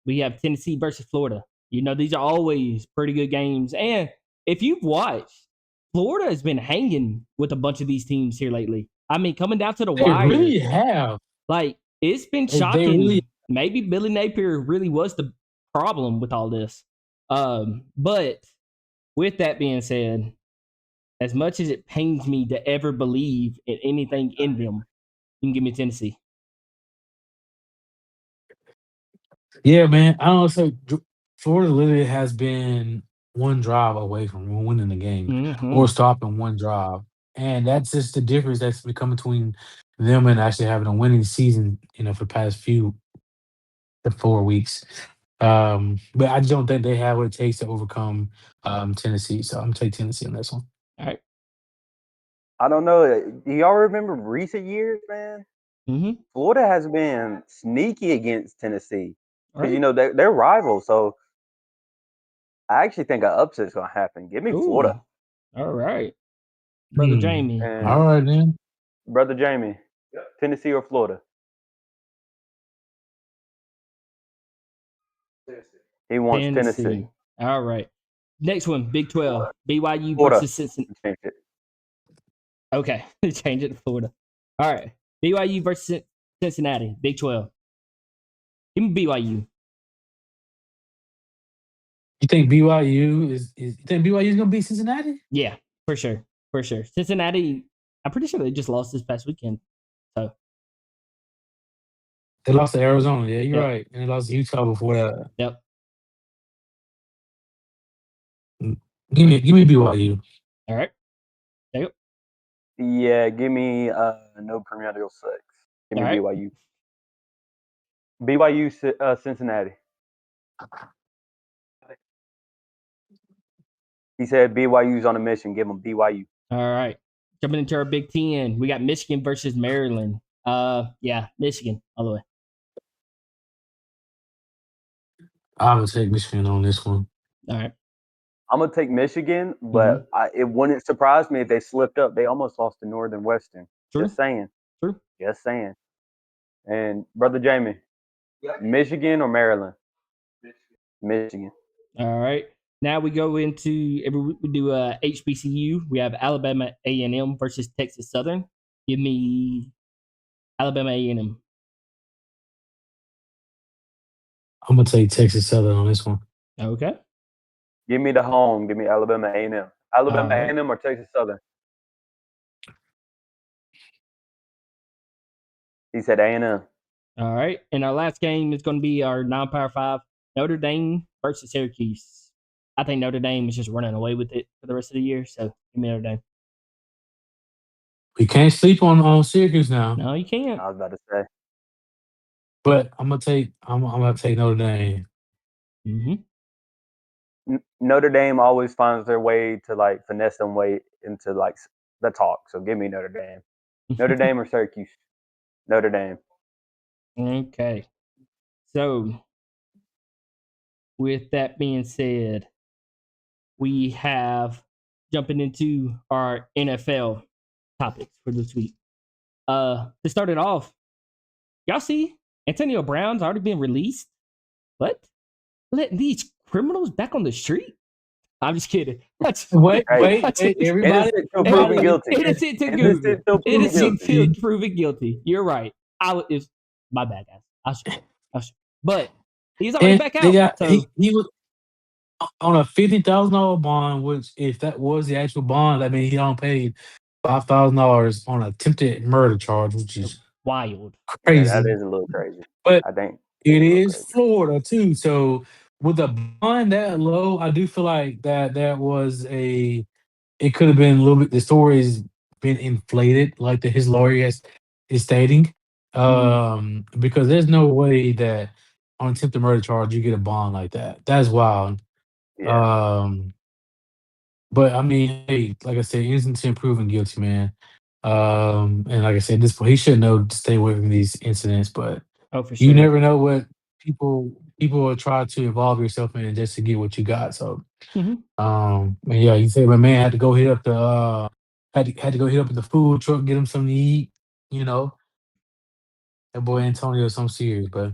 We have Tennessee versus Florida. You know, these are always pretty good games. And if you've watched, Florida has been hanging with a bunch of these teams here lately. I mean, coming down to the They wire. really have. Like, it's been They shocking. really- Maybe Billy Napier really was the problem with all this. But with that being said, as much as it pains me to ever believe in anything in them, you can give me Tennessee. Yeah, man. I don't know. So Florida literally has been one drive away from winning the game Mhm. or stopping one drive. And that's just the difference that's become between them and actually having a winning season, for the past the 4 weeks. But I just don't think they have what it takes to overcome Tennessee. So I'm gonna take Tennessee on this one. All right. I don't know. Do y'all remember recent years, man? Mm-hmm. Florida has been sneaky against Tennessee because Right. they're rivals. So I actually think an upset's gonna happen. Give me Florida. All right. Brother Jamie. All And right, then. brother Jamie, Tennessee or Florida? He wants Tennessee. All right. Next one, Big 12. BYU Florida. versus Cincinnati. Change it. Okay. Change it to Florida. All right. BYU versus Cincinnati. Big 12. Give me BYU. You think BYU is you think BYU is gonna beat Cincinnati? Yeah, for sure. For sure. Cincinnati, I'm pretty sure they just lost this past weekend. So They lost to Arizona. Yeah, you're Yep. right. And they lost to Utah before that. Yep. Give me BYU. All right. Yep. Yeah, give me no perennial six. Give me All right. BYU. BYU Cincinnati. He said BYU's on a mission. Give him BYU. All right. Jumping into our Big 10. We got Michigan versus Maryland. Yeah, Michigan all the way. I would take Michigan on this one. All right. I'm gonna take Michigan, but it wouldn't surprise me if they slipped up. They almost lost to Northern Western. True. Just saying. True. Just saying. And brother Jamie, Michigan or Maryland? Michigan. All right. Now we go into every week we do HBCU. We have Alabama A&M versus Texas Southern. Give me Alabama A&M. I'm gonna take Texas Southern on this one. Okay. Give me the home. Give me Alabama A&M. Alabama All right. A&M or Texas Southern? He said A&M. All right. And our last game is going to be our non-power 5, Notre Dame versus Syracuse. I think Notre Dame is just running away with it for the rest of the year. So give me Notre Dame. We can't sleep on Syracuse now. No, you can't. I was about to say. But I'm gonna take Notre Dame. Notre Dame always finds their way to like finesse them way into like the talk. So give me Notre Dame. Notre Dame or Syracuse? Notre Dame. Okay. So with that being said, we have jumping into our NFL topics for this week. To start it off, y'all see Antonio Brown's already been released. What? Let these criminals back on the street? I'm just kidding. Wait, Hey, everybody, innocent till proven guilty. Innocent till Innocent till proven innocent guilty. till proven guilty. You're right. It's my bad, guys. I should. But he's already and back they out. got So he was on a $50,000 bond, which if that was the actual bond, I mean he don't paid $5,000 on attempted murder charge, which is wild. Yeah, that crazy. is a little crazy. But I think it a little is crazy. Florida too, so with a bond that low, I do feel like that was a. It could have been a little bit. The story has been inflated, like his lawyer is stating, because there's no way that on attempted murder charge you get a bond like that. That's wild. Yeah. But I mean, hey, like I said, innocent until proven guilty, man. And like I said, this point he should know to stay away from these incidents. But Oh, for you sure. never know what people will try to involve yourself in just to get what you got. So, and yeah, you say my man had to go hit up the had to go hit up the food truck, get him something to eat. You know, that boy Antonio is something serious, but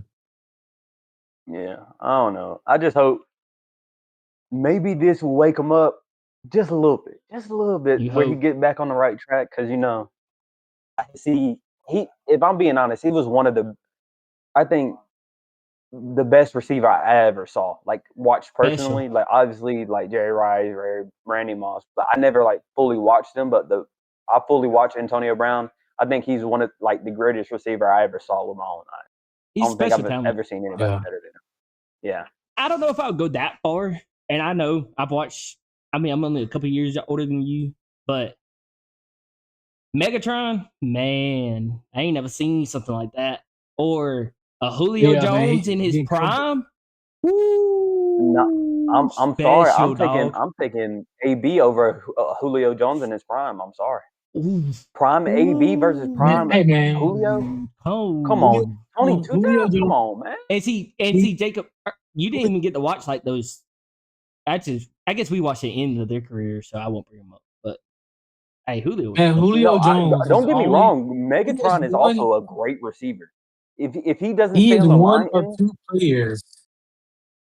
Yeah. I don't know. I just hope maybe this will wake him up just a little bit, You where he hope. get back on the right track. Because I see he. If I'm being honest, he was one of the. I think the best receiver I ever saw, like watched personally. Like obviously, like Jerry Rice, Randy Moss, but I never like fully watched them. But I fully watched Antonio Brown. I think he's one of like the greatest receiver I ever saw with my own eyes. He's I don't think special I've talent. ever seen anybody yeah. better than him. Yeah. I don't know if I would go that far. And I know I've watched. I mean, I'm only a couple years older than you, but Megatron, man, I ain't never seen something like that. Or a Julio Yeah, man, Jones in his he prime. No, Woo, I'm sorry. special dog. I'm taking AB over Julio Jones in his prime. I'm sorry. Ooh. Prime AB versus Ooh. prime hey man, Julio. Oh. Come on, Tony Two Julio Come Jones. on, man. And see, Jacob, you didn't even get to watch like those. I guess we watched the end of their career, so I won't bring them up. But hey, Julio was Man, special. Julio Jones is Don't get me only wrong. he is Megatron is one also a great receiver. If he doesn't he stay is on the one line, or two players.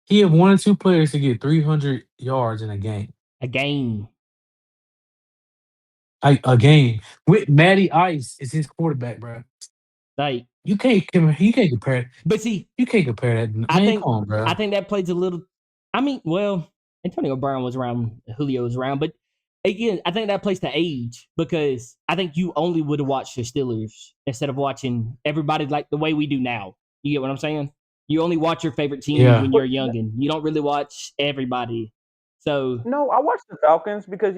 He have one or two players to get 300 yards in a game. A game. A game with Matty Ice is his quarterback, bro. Like, You can't compare. but see, You can't compare that. I Man, think come on, bro. I think that plays a little. I mean, well, Antonio Brown was around, Julio was around, but again, I think that plays to age because I think you only would have watched the Steelers instead of watching everybody like the way we do now. You get what I'm saying? You only watch your favorite team Yeah. when you're a youngin. You don't really watch everybody. So no, I watched the Falcons because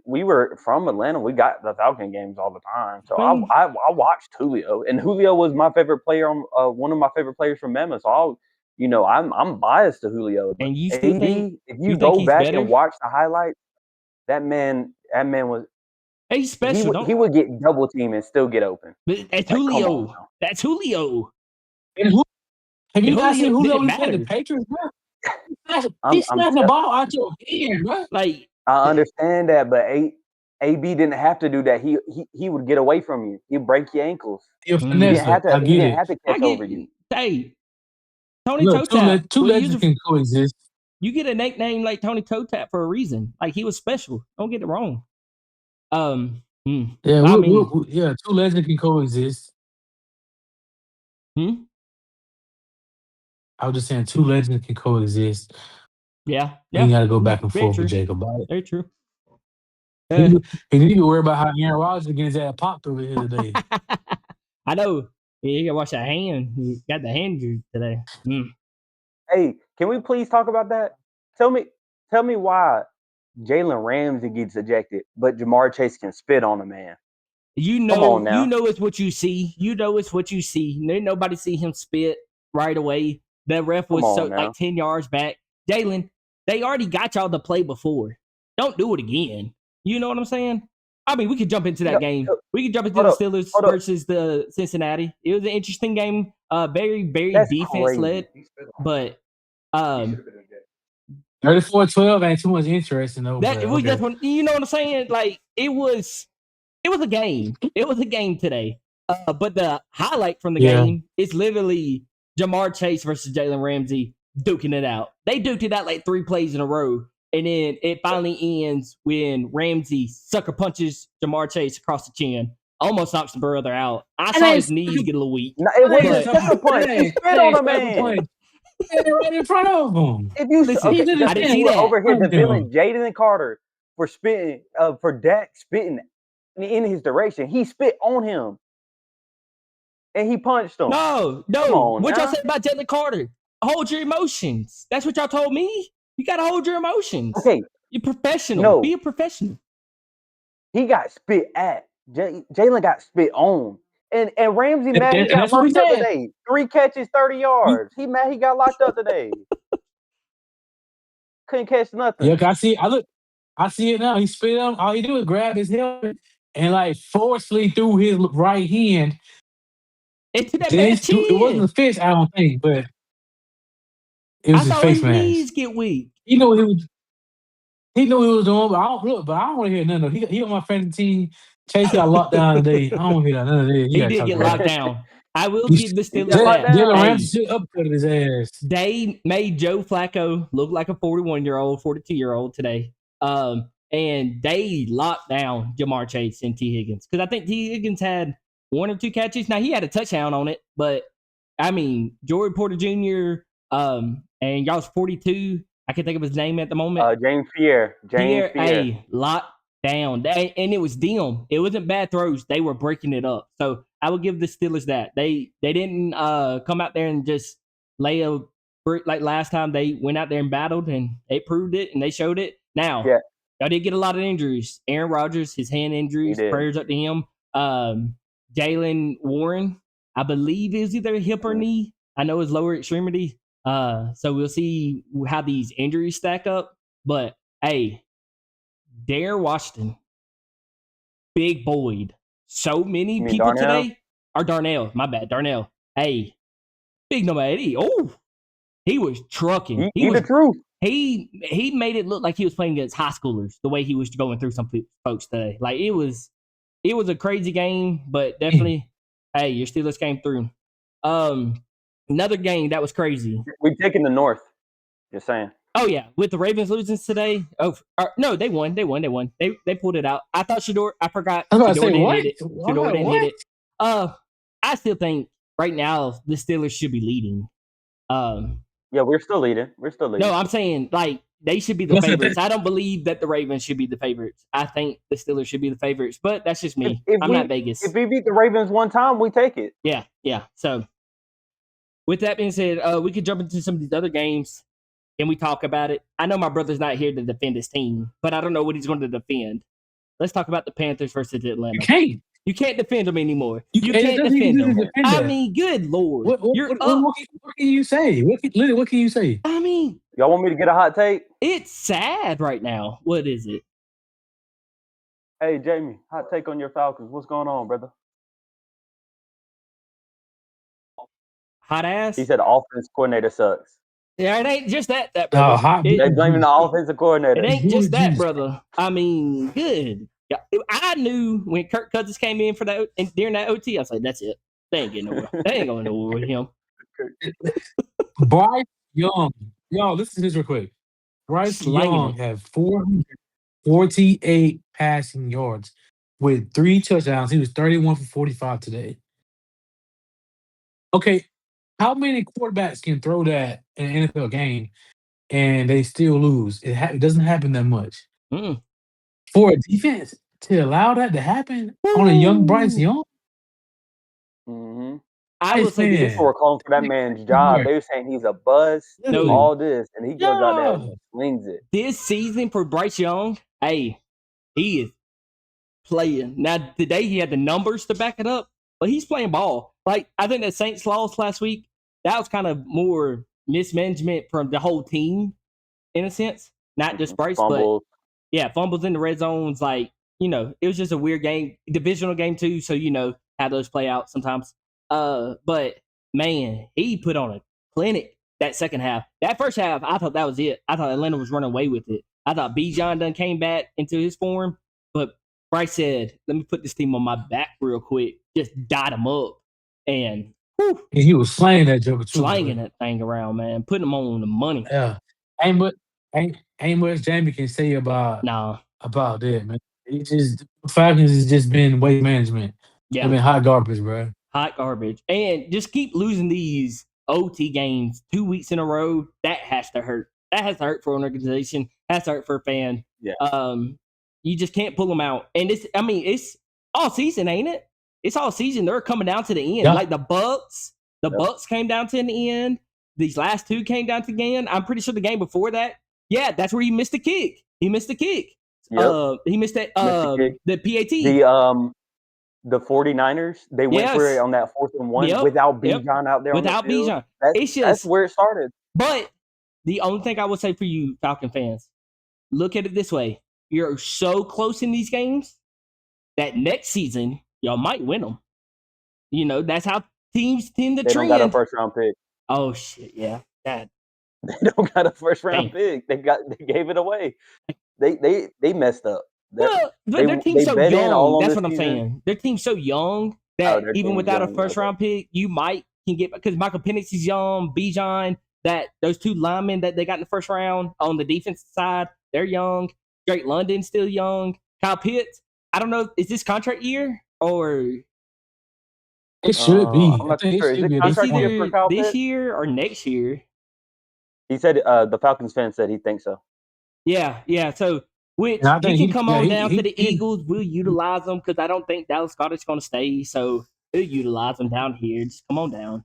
we were from Atlanta. We got the Falcon games all the time, so I watched Julio, and Julio was my favorite player on one of my favorite players from Memphis. So I'm biased to Julio. But and you still think if you you think go he's back better? and watch the highlights, that man was He's special, he would get double team and still get open. But that's Like, come on Julio. now. That's Julio. And have you And not seen Julio it when he played the matters. Patriots, bro? I'm He's snatching the ball out your hand, bro. Like I understand that, but AB didn't have to do that. He would get away from you. He'd break your ankles. You're a Mm. He didn't finesser. have to. I He get didn't it. have to I catch get. over you. Hey, Tony Look, Toe Tap. two legends can coexist. You get a nickname like Tony Toe Tap for a reason. Like he was special. Don't get it wrong. Yeah, I mean, two legends can coexist. I was just saying, two legends can coexist. yeah. We ain't got to go back and Very forth true. with Jacob about it. Very true. He didn't even worry about how Aaron Rodgers getting his ass popped over here today. I know. You gotta watch that hand. You got the hand injury today. Hey, can we please talk about that? Tell me why Jalen Ramsey gets ejected, but Jamar Chase can spit on a man. You Come know, on now. you know it's what you see. You know it's what you see. Nobody see him spit right away. The ref was Come on now. like 10 yards back. Jalen, they already got y'all to play before. Don't do it again. You know what I'm saying? I mean, we could jump into that game. We could jump into the Steelers versus the Cincinnati. It was an interesting game. Very, very That's defense led. crazy. But 34-12 ain't too much interesting though. that But was okay. just one, you know what I'm saying? Like it was a game. It was a game today. But the highlight from the game is literally Jamar Chase versus Jalen Ramsey duking it out. They duked it out like 3 plays in a row. And then it finally ends when Ramsey sucker punches Jamar Chase across the chin. Almost knocks the brother out. I saw his knees get a little weak. No, it wasn't a sucker punch. He spit on a man. Right in front of him. If you Listen, okay, I didn't see that. over here, the villain Jaden Carter for spitting for Dak spitting in his direction. He spit on him, and he punched him. No. What y'all said about Jalen Carter? Hold your emotions. That's what y'all told me. You gotta hold your emotions. Okay, you're professional. No. Be a professional. He got spit at. Jalen got spit on. And Ramsey mad he got locked up today. 3 catches, 30 yards. He mad he got locked up today. Couldn't catch nothing. Yeah, I see it now. He spit on. All he do is grab his helmet and like forcefully threw his right hand into that man's chin. It wasn't the fist, I don't think, but it was his face mask. Knees get weak. He knew what he was. He knew what he was doing, but I don't want to hear none of it. He on my fantasy team. Chase got locked down today. I don't want to hear none of that. He did get locked down. I will give the Steelers that. Jalen Ramsey should upcut his ass. They made Joe Flacco look like a 41-year-old, 42-year-old today. And they locked down Jamar Chase and T. Higgins. Because I think T. Higgins had 1 or 2 catches. Now, he had a touchdown on it. But, I mean, Jordan Porter Jr. And y'all's 42. I can't think of his name at the moment. James Pierre. Hey, locked down. And it was them. It wasn't bad throws. They were breaking it up. So I would give the Steelers that. They didn't come out there and just lay a brick like last time. They went out there and battled, and they proved it, and they showed it. Now, y'all did get a lot of injuries. Aaron Rodgers, his hand injuries, prayers up to him. Jalen Warren, I believe is either hip or knee. I know his lower extremity. So we'll see how these injuries stack up. But, hey, Dare Washington, Big Boyd, so many people today are Darnell. My bad, Darnell. Hey, Big number 80. Oh, he was trucking. He was the truth. He made it look like he was playing against high schoolers. The way he was going through some folks today, like it was a crazy game, but definitely, hey, your Steelers came through. Another game that was crazy. We've taken the North. Just saying. Oh yeah, with the Ravens losing today. No, they won. They pulled it out. I thought Shador. I forgot. I was Shador didn't hit it. Shador didn't hit it. I still think right now the Steelers should be leading. Yeah, we're still leading. No, I'm saying like they should be the favorites. I don't believe that the Ravens should be the favorites. I think the Steelers should be the favorites, but that's just me. I'm not Vegas. If we beat the Ravens one time, we take it. Yeah. So with that being said, we could jump into some of these other games. Can we talk about it? I know my brother's not here to defend his team, but I don't know what he's going to defend. Let's talk about the Panthers versus Atlanta. You can't defend them anymore. You can't defend them. I mean, good Lord. What can you say? What can you say? I mean, y'all want me to get a hot take? It's sad right now. What is it? Hey, Jamie, hot take on your Falcons. What's going on, brother? Hot ass? He said offense coordinator sucks. Yeah, it ain't just that brother. They're blaming the offensive coordinator. It ain't just that, brother. I mean, good Yeah, I knew when Kirk Cousins came in for that and during that OT, I was like, that's it. They ain't getting nowhere. They ain't going nowhere with him. Bryce Young, yo, listen to this real quick. Bryce Slanging Young it. had 448 passing yards with 3 touchdowns. He was 31 for 45 today. Okay, how many quarterbacks can throw that in an NFL game and they still lose? It doesn't happen that much. Mm. For a defense to allow that to happen on a young Bryce Woo! Young, Mm-hmm. I will Bryce say this. People man, were calling for that man's job. They were saying he's a buzz, No, literally, all this, and he goes out there yeah. and slings it. this season for Bryce Young, hey, he is playing. Now, today he had the numbers to back it up, but he's playing ball. Like, I think that Saints lost last week, that was kind of more mismanagement from the whole team, in a sense. Not just Bryce, but Fumbles. yeah, fumbles in the red zones. Like, it was just a weird game, divisional game too. So, how those play out sometimes. But man, he put on a clinic that second half. That first half, I thought that was it. I thought Atlanta was running away with it. I thought Bijan done came back into his form, but Bryce said, "Let me put this team on my back real quick." Just dot him up, and whew, And he was slaying that joker too, slanging bro. that thing around, man, putting him on the money. Yeah, ain't much, ain't much Jamie can say Nah, about that, man. It just Falcons has just been waste management. They've yeah. been hot garbage, bro. Hot garbage. And just keep losing these OT games 2 weeks in a row. That has to hurt. That has to hurt for an organization. Has to hurt for a fan. Yeah. You just can't pull them out. And it's all season, ain't it? It's all season. They're coming down to the end. Yeah. Like the Bucks. The Yep. Bucks came down to the end. These last two came down to the end. I'm pretty sure the game before that, yeah, that's where he missed the kick. He missed the kick. Yep. He missed that the PAT. The 49ers, they went for it Yes. on that 4th and 1 Yep. without Yep. Bijan out there Without on the field. Bijan. It's That's just, where it started. but the only thing I would say for you, Falcon fans, look at it this way. You're so close in these games that next season, y'all might win them. That's how teams tend to They don't got a trend. first round pick. Oh, shit, yeah. That, They don't got a first round Damn. pick. They gave it away. They messed up. well, but their team's they so bet in all young. on That's this what I'm season. saying. Their team's so young that their even team's without a young, first okay. round pick, you can get, because Michael Penix is young, Bijan, that those two linemen that they got in the first round on the defensive side, they're young. Drake London's still young. Kyle Pitts, I don't know, is this contract year or It should be. I'm I not think it sure. Is should it be at this it's contract year point. for either Kyle this Pitts? year or next year? He said the Falcons fan said he thinks so. Yeah. So, which And I it think can come on he, down to the he Eagles. We'll utilize them because I don't think Dallas Goedert's going to stay. So we'll utilize them down here. Just come on down.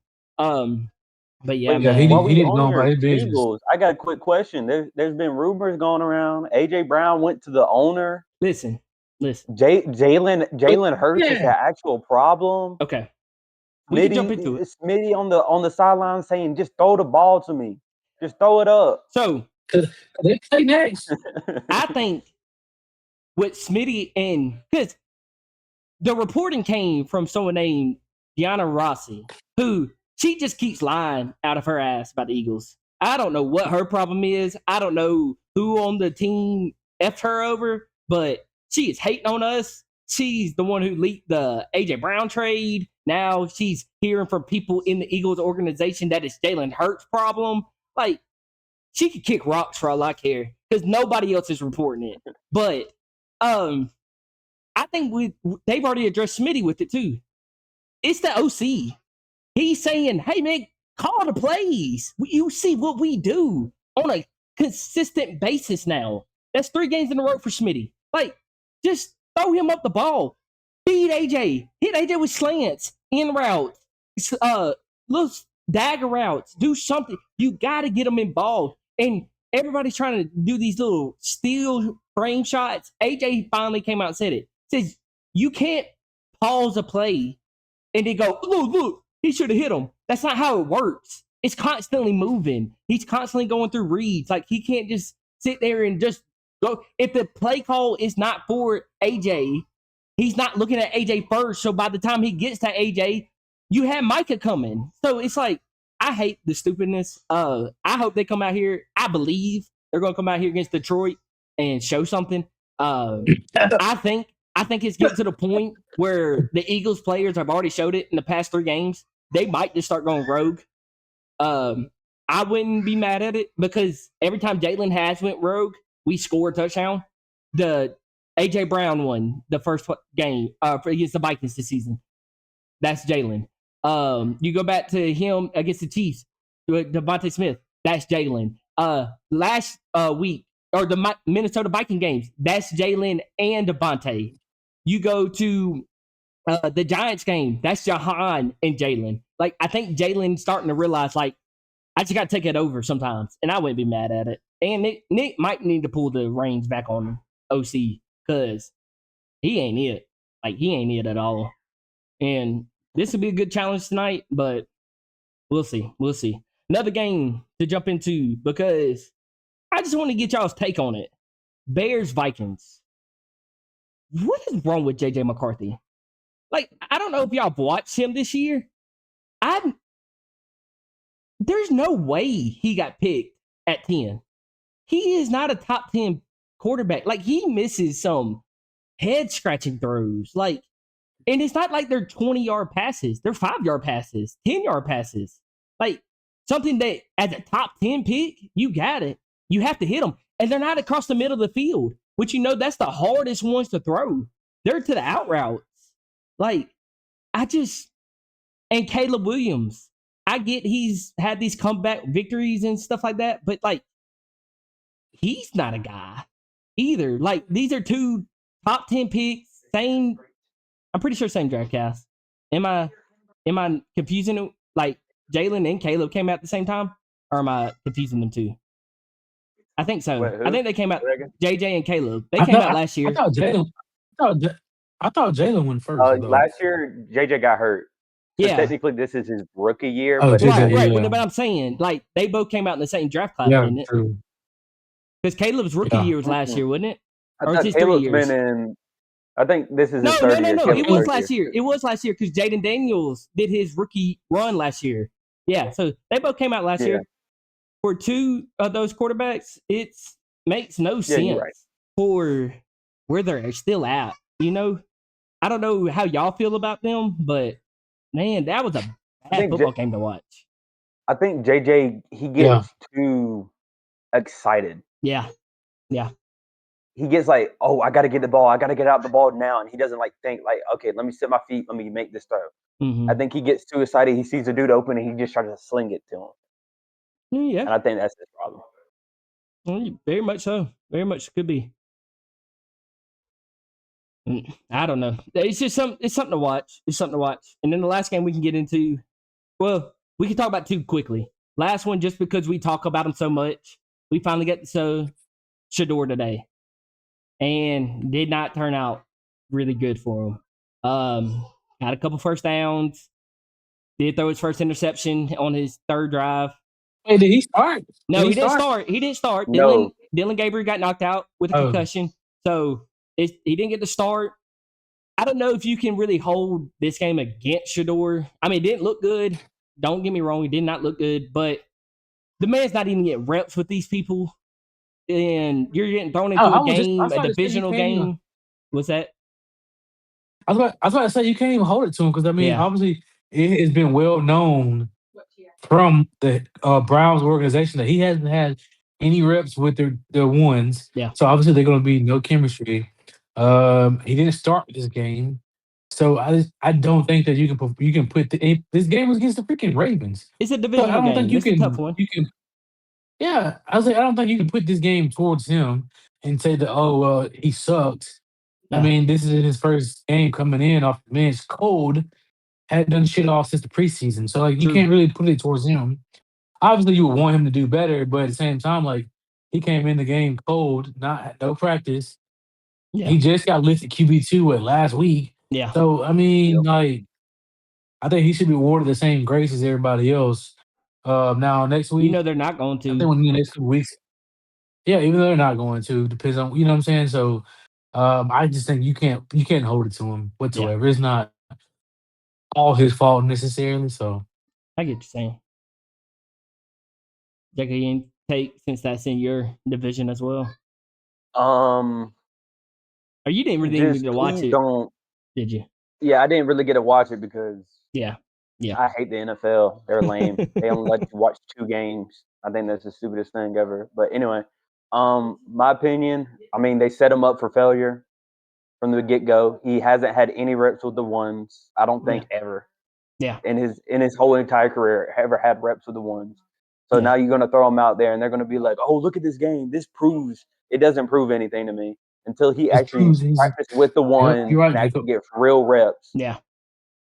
But yeah, yeah, man. While he we need to on go about your his business. Eagles, I got a quick question. There's been rumors going around. AJ Brown went to the owner. Listen. Jalen Hurts is the actual problem. Okay. We can jump into it. Smitty on the sideline saying, "Just throw the ball to me. Just throw it up." So They play next. I think with Smitty and because the reporting came from someone named Deanna Rossi, who she just keeps lying out of her ass about the Eagles. I don't know what her problem is. I don't know who on the team effed her over, but she is hating on us. She's the one who leaked the AJ Brown trade. Now she's hearing from people in the Eagles organization that it's Jalen Hurts' problem. Like, she could kick rocks for all I care because nobody else is reporting it. But I think they've already addressed Smitty with it too. It's the OC. He's saying, "Hey man, call the plays. You see what we do on a consistent basis now. That's 3 games in a row for Smitty. Like, just throw him up the ball. Feed AJ. Hit AJ with slants, in routes, little dagger routes. Do something. You got to get him involved. And everybody's trying to do these little steal frame shots. AJ finally came out and said it. Says, you can't pause a play and then go, look, he should have hit him. That's not how it works. It's constantly moving. He's constantly going through reads. Like, he can't just sit there and just go. If the play call is not for AJ, he's not looking at AJ first. So by the time he gets to AJ, you have Micah coming. So it's like, I hate the stupidness. I hope they come out here. I believe they're going to come out here against Detroit and show something. I think it's getting to the point where the Eagles players have already showed it in the past 3 games. They might just start going rogue. I wouldn't be mad at it because every time Jalen has went rogue, we score a touchdown. The AJ Brown one, the first game against the Vikings this season. That's Jalen. You go back to him against the Chiefs, Devontae Smith. That's Jalen. Last week or the Minnesota Viking games, that's Jalen and Devontae. You go to the Giants game, that's Jahan and Jalen. Like I think Jalen's starting to realize, like, I just got to take it over sometimes, and I wouldn't be mad at it. And Nick might need to pull the reins back on OC because he ain't it. Like he ain't it at all. And this will be a good challenge tonight, but we'll see. We'll see. Another game to jump into because I just want to get y'all's take on it. Bears Vikings. What is wrong with JJ McCarthy? Like, I don't know if y'all have watched him this year. There's no way he got picked at 10. He is not a top 10 quarterback. Like, he misses some head scratching throws. Like, and it's not like they're 20-yard passes. They're 5-yard passes, 10-yard passes. Like, something that as a top 10 pick, you got it. You have to hit them. And they're not across the middle of the field, which that's the hardest ones to throw. They're to the out routes. Like, and Caleb Williams. I get he's had these comeback victories and stuff like that, but like he's not a guy either. Like these are 2 top 10 picks, same. I'm pretty sure same draft cast. Am I confusing it? Like Jalen and Caleb came out at the same time, or am I confusing them too? I think so. Wait, I think they came out. JJ and Caleb. They I came thought, out last year. I thought Jalen went first. though. Last year, JJ got hurt. So Yeah. technically, this is his rookie year. Oh, but JJ, right. yeah. But I'm saying, like, they both came out in the same draft class, Yeah, didn't it? true. Because Caleb's rookie Yeah. year was last year, wasn't it? I Or thought is his 3 Caleb's years? been in. I think this is No, his third year. no. Caleb's It was third last year. It was last year because Jaden Daniels did his rookie run last year. Yeah, so they both came out last year. For 2 of those quarterbacks, it makes no sense right. for where they're still at. I don't know how y'all feel about them, but man, that was a bad football game to watch. I think JJ, he gets too excited. Yeah. He gets like, oh, I got to get the ball. I got to get out the ball now. And he doesn't like think like, okay, let me sit my feet. Let me make this throw. Mm-hmm. I think he gets too excited. He sees a dude open and he just tries to sling it to him. Yeah. And I think that's his problem. Very much so. Very much could be. I don't know. It's just it's something to watch. It's something to watch. And then the last game we can get into, well, we can talk about 2 quickly. Last one, just because we talk about them so much, we finally got to Shador today. And did not turn out really good for him. Had a couple first downs. Did throw his first interception on his 3rd drive. Hey, did he start? No, he didn't start. He didn't start. No. Dylan Gabriel got knocked out with a concussion. So he didn't get to start. I don't know if you can really hold this game against Shador. I mean, it didn't look good. Don't get me wrong. He did not look good. But the man's not even getting reps with these people. And you're getting thrown into a divisional game. What's that? I was about to say you can't even hold it to him because I mean, obviously, it has been well known from the Browns organization that he hasn't had any reps with their ones. Yeah. So obviously, they're going to be no chemistry. He didn't start this game, so I don't think that you can put this game was against the freaking Ravens. It's a divisional game. It's a tough one. Yeah, I was like, I don't think you can put this game towards him and say that he sucks. Yeah. I mean, this is his first game coming in off the bench, cold, hadn't done shit all since the preseason. So like you can't really put it towards him. Obviously, you would want him to do better, but at the same time, like he came in the game cold, no practice. Yeah. He just got listed QB2 last week. Yeah. So I mean, like, I think he should be awarded the same grace as everybody else. Now next week, they're not going to. I think within the next 2 weeks. Yeah, even though they're not going to, depends on what I'm saying. So, I just think you can't hold it to him whatsoever. Yeah. It's not all his fault necessarily. So, I get what you're saying. Jackie, take since that's in your division as well. Or you didn't really even Just get to watch please it, don't. did you? Yeah, I didn't really get to watch it because Yeah. I hate the NFL. They're lame. They only let you watch 2 games. I think that's the stupidest thing ever. But anyway, my opinion, I mean, they set him up for failure from the get-go. He hasn't had any reps with the ones, I don't think ever. Yeah. In his whole entire career ever had reps with the ones. So Yeah. now you're gonna throw him out there and they're gonna be like, oh, look at this game. This proves it doesn't prove anything to me until he It actually proves he's. practiced with the Yep, ones you're right, and actually Jacob. gets real reps. Yeah.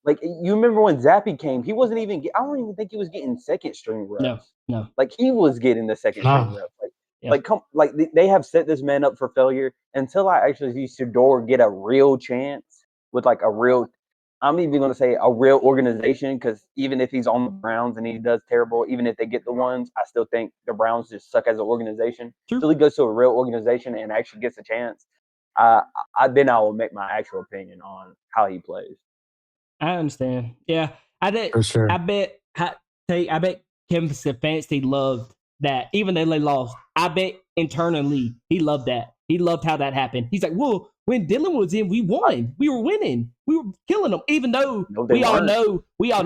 Like you remember when Zappy came, he wasn't even. I don't even think he was getting second string reps. No. Like he was getting the second string Nah, reps. Yeah. Like come, like they have set this man up for failure. Until I actually see Shador get a real chance with like a real. I'm even going to say a real organization because even if he's on the Browns and he does terrible, even if they get the ones, I still think the Browns just suck as an organization. True. Until he goes to a real organization and actually gets a chance, then I will make my actual opinion on how he plays. I understand. Yeah. I for sure. bet Kevin Stefanski loved that. Even though they lost, I bet internally he loved that. He loved how that happened. He's like, well, when Dylan was in, we won. We were winning. We were killing them. Even though No, they we all weren't.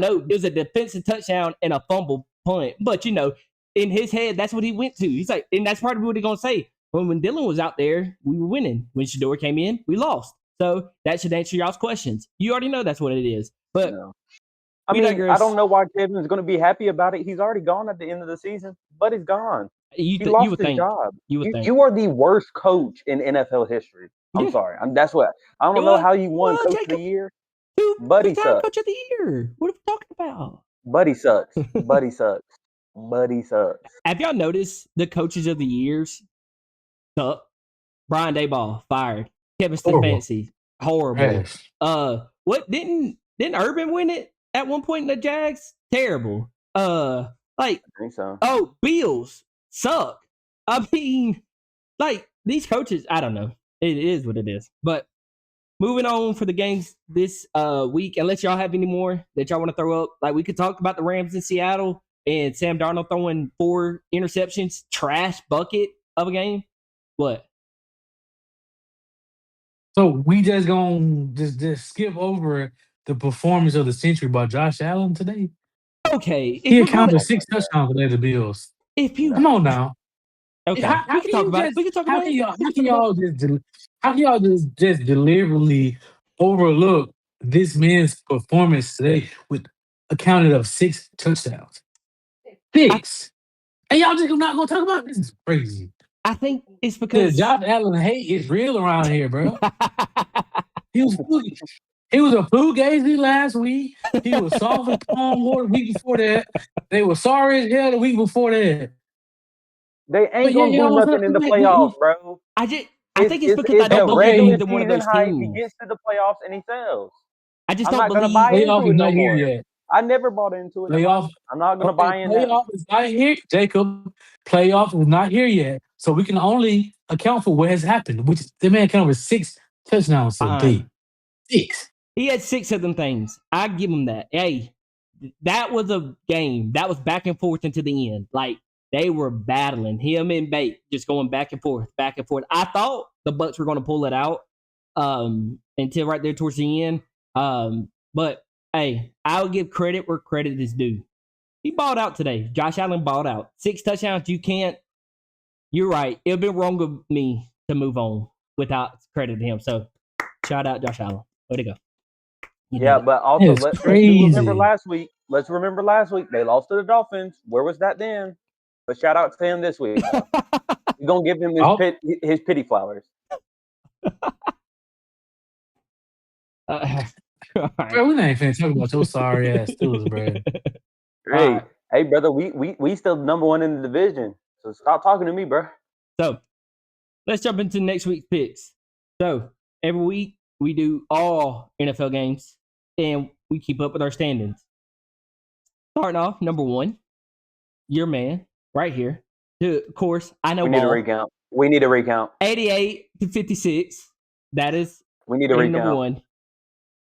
know it was a defensive touchdown and a fumble punt. But in his head, that's what he went to. He's like, and that's probably what he's gonna say. When Dylan was out there, we were winning. When Shador came in, we lost. So that should answer y'all's questions. You already know that's what it is. But No. I we mean, digress. I don't know why Kevin's going to be happy about it. He's already gone at the end of the season, but he's gone. He You lost would his think. job. You would think. You are the worst coach in NFL history. I'm Yeah. sorry. That's what I don't know how you won Coach of the Year. Buddy Two-time sucks. Coach of the Year. What are we talking about? Buddy sucks. Buddy sucks. Buddy sucks. Have y'all noticed the coaches of the years suck? Brian Daboll fired. Kevin Horrible. Stefanski horrible. Trash. What didn't Urban win it at one point in the Jags? Terrible. I think so. Bills suck. I mean, like these coaches, I don't know. It is what it is. But moving on for the games this week, unless y'all have any more that y'all want to throw up, like we could talk about the Rams in Seattle and Sam Darnold throwing 4 interceptions, trash bucket of a game. What? So we just gonna just skip over the performance of the century by Josh Allen today. Okay, He if we're going, accounted for 6 touchdowns today. The Bills. if you Come on now. okay, How we can talk about it. We can talk about it. How can y'all just deliberately overlook this man's performance today with accounted of 6 touchdowns? 6. And y'all just not gonna talk about it? This is crazy. I think it's The because Josh Allen hate is real around here, bro. He was a fugazi last week. He was soft with Palm War the week before that. They were sorry as hell the week before that. They ain't going to do nothing in the playoffs, bro. I think it's because I It's don't the believe regular either one of season those hype. He teams. gets to the playoffs and he fails. I just I'm don't not going to believe buy Playoff into is it no not here more. yet. I never bought into it. Playoff. I'm not going to buy in now. Playoff is not here, Jacob. Playoff is not here yet, so we can only account for what has happened. Which the man accounted for 6 touchdowns today. 6. He had 6 of them things. I give him that. Hey, that was a game that was back and forth into the end. Like they were battling him and Bate, just going back and forth, back and forth. I thought the Bucks were going to pull it out until right there towards the end. But hey, I'll give credit where credit is due. He balled out today. Josh Allen balled out. 6 touchdowns. You're right. It would be wrong of me to move on without credit to him. So shout out Josh Allen. Way to go. Yeah, but also let's remember last week. Let's remember last week they lost to the Dolphins. Where was that then? But shout out to him this week. We're gonna give him his pity flowers. Bro, we ain't finna talk about your sorry ass Steelers, bro. Hey, brother, we still number 1 in the division. So stop talking to me, bro. So let's jump into next week's picks. So every week we do all NFL games and we keep up with our standings. Starting off, number 1, your man right here. Of course, I know we need a recount. We need a recount. 88-56. That is we need a recount. Number 1.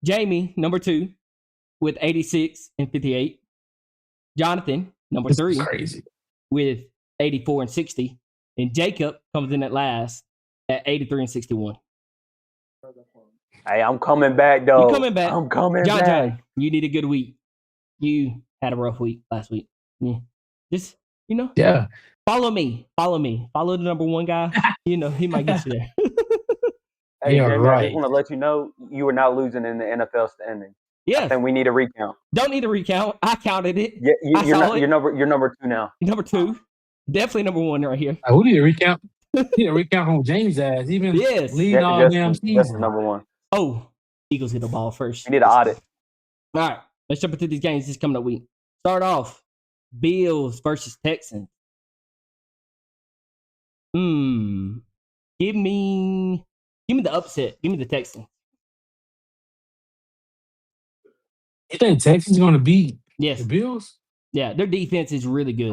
Jamie, number 2, with 86 and 58. Jonathan, number 3, crazy, with 84 and 60. And Jacob comes in at last at 83 and 61. Hey, I'm coming back though. You coming back? I'm coming John, back. John, you need a good week. You had a rough week last week. Yeah. Just Yeah. follow me. Follow me. Follow the number one guy. He might get you there. Hey, Yeah, Jamie, I just right. want to let you know you are not losing in the NFL standing. I Yes. think we need a recount. Don't need a recount. I counted it. Yeah, I saw it. You're number 2 now. Number 2. Definitely number 1 right here. Who need a recount? Need a recount on James' ass. He been Yes. leading all damn Justin season. number 1. Oh, Eagles get the ball first. We need an audit. All right. Let's jump into these games this coming up week. Start off. Bills versus Texans. Give me the upset. Give me the Texans. You think Texans going to beat Yes. the Bills? Yeah, their defense is really good.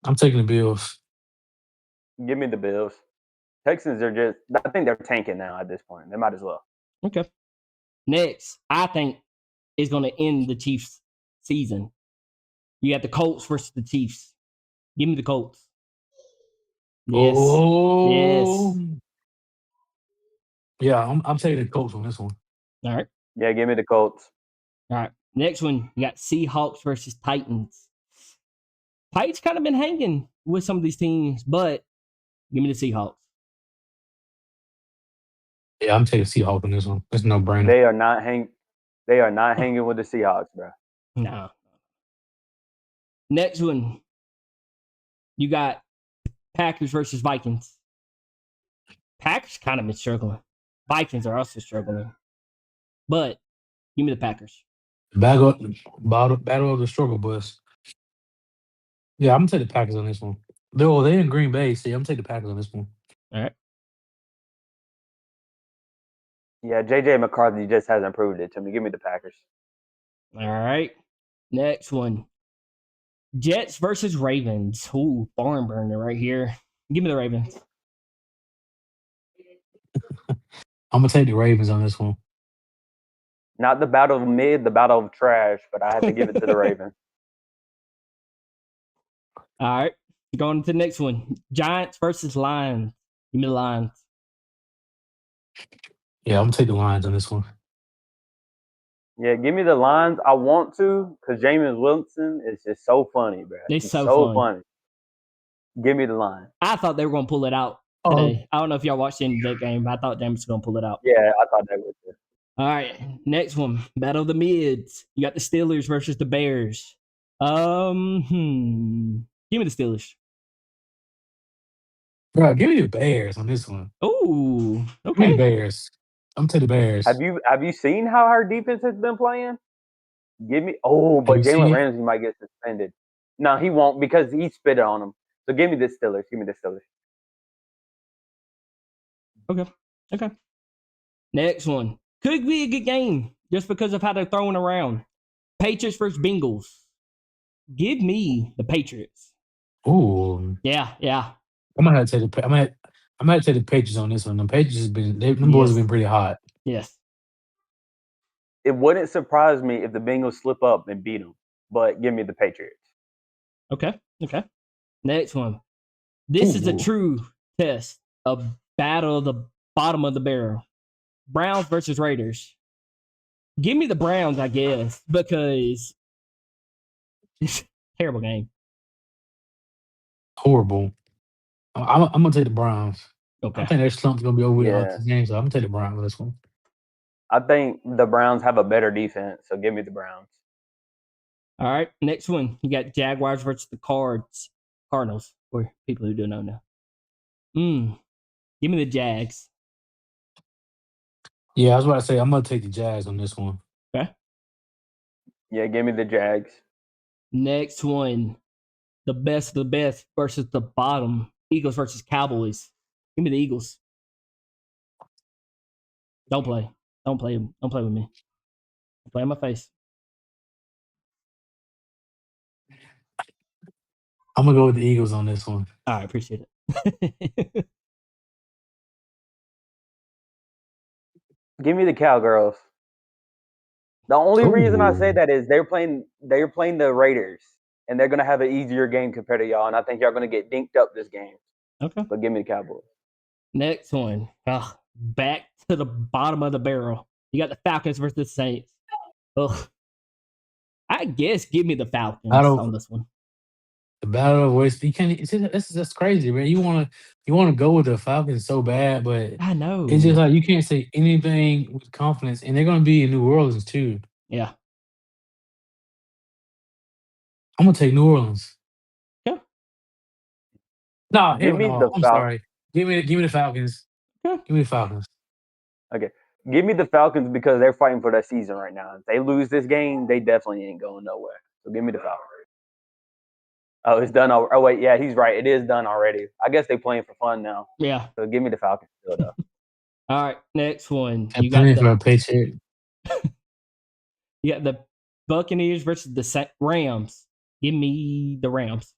I'm taking the Bills. Give me the Bills. Texans are just, I think they're tanking now at this point. They might as well. Okay. Next, I think is going to end the Chiefs season. You got the Colts versus the Chiefs. Give me the Colts. Yes. Oh. Yes. Yeah, I'm taking the Colts on this one. All right. Yeah, give me the Colts. All right. Next one, you got Seahawks versus Titans. Titans kind of been hanging with some of these teams, but give me the Seahawks. Yeah, I'm taking Seahawks on this one. That's no brainer. They are not hanging with the Seahawks, bro. No. Next one, you got Packers versus Vikings. Packers kind of been struggling. Vikings are also struggling. But give me the Packers. Battle of the struggle bus. Yeah, I'm gonna take the Packers on this one. They in Green Bay, so I'm taking the Packers on this one. All right. Yeah, JJ McCarthy just hasn't proved it to me. Give me the Packers. All right. Next one. Jets versus Ravens. Ooh, barn burner right here. Give me the Ravens. I'm gonna take the Ravens on this one. Not the battle of mid, the battle of trash, but I had to give it to the Ravens. All right. Going to the next one. Giants versus Lions. Give me the Lions. Yeah, I'm gonna take the Lions on this one. Yeah, give me the Lions. I want to because Jameis Wilson is just so funny, bro. It's He's so so funny. funny. Give me the Lions. I thought they were going to pull it out today. I don't know if y'all watched the end of that game, but I thought James was going to pull it out. Yeah, I thought they would too. All right. Next one. Battle of the Mids. You got the Steelers versus the Bears. Give me the Steelers. Bro, give me the Bears on this one. Oh, Give me the okay. Bears. I'm taking the Bears. Have you seen how our defense has been playing? But you seen Jalen it? Ramsey might get suspended. No, he won't because he spit it on him. So give me the Steelers. Give me the Steelers. Okay. Next one. Could be a good game just because of how they're throwing around. Patriots versus Bengals. Give me the Patriots. Ooh, Yeah. I'm gonna have to take the. I'm gonna have to take the Patriots on this one. The Patriots has been. Them boys have been pretty hot. Yes. It wouldn't surprise me if the Bengals slip up and beat them, but give me the Patriots. Okay. Next one. This is a Ooh. true test of battle of the bottom of the barrel. Browns versus Raiders. Give me the Browns, I guess, because it's a terrible game. Horrible. I'm gonna take the Browns. Okay. I think their slump's gonna be over with Yeah. this game, so I'm gonna take the Browns on this one. I think the Browns have a better defense, so give me the Browns. All right. Next one. You got Jaguars versus the Cardinals, for people who don't know now. Give me the Jags. Yeah, I was about to say I'm gonna take the Jags on this one. Okay. Yeah, give me the Jags. Next one. The best of the best versus the bottom. Eagles versus Cowboys. Give me the Eagles. Don't play. Don't play with me. Don't play in my face. I'm gonna go with the Eagles on this one. All right, appreciate it. Give me the Cowgirls. The only reason I say Ooh. that is they're playing the Raiders, and they're gonna have an easier game compared to y'all, and I think y'all gonna get dinked up this game. Okay. But give me the Cowboys. Next one. back to the bottom of the barrel. You got the Falcons versus the Saints. Ugh. I guess give me the Falcons Battle on this one. the battle of West. You can't. This is just crazy, man. You wanna go with the Falcons so bad, but I know. it's just like you can't say anything with confidence, and they're gonna be in New Orleans too. Yeah. I'm gonna take New Orleans. Yeah. No, Give hell me no. the I'm Falcons. sorry. Give me the Falcons. Yeah. Give me the Falcons. Okay. Give me the Falcons because they're fighting for their season right now. If they lose this game, they definitely ain't going nowhere. So give me the Falcons. Oh, it's done. Oh, wait. Yeah, he's right. It is done already. I guess they playing for fun now. Yeah. So give me the Falcons still, though. All right. Next one. I'm You got playing for the a paycheck. Buccaneers versus the Rams. Give me the Rams.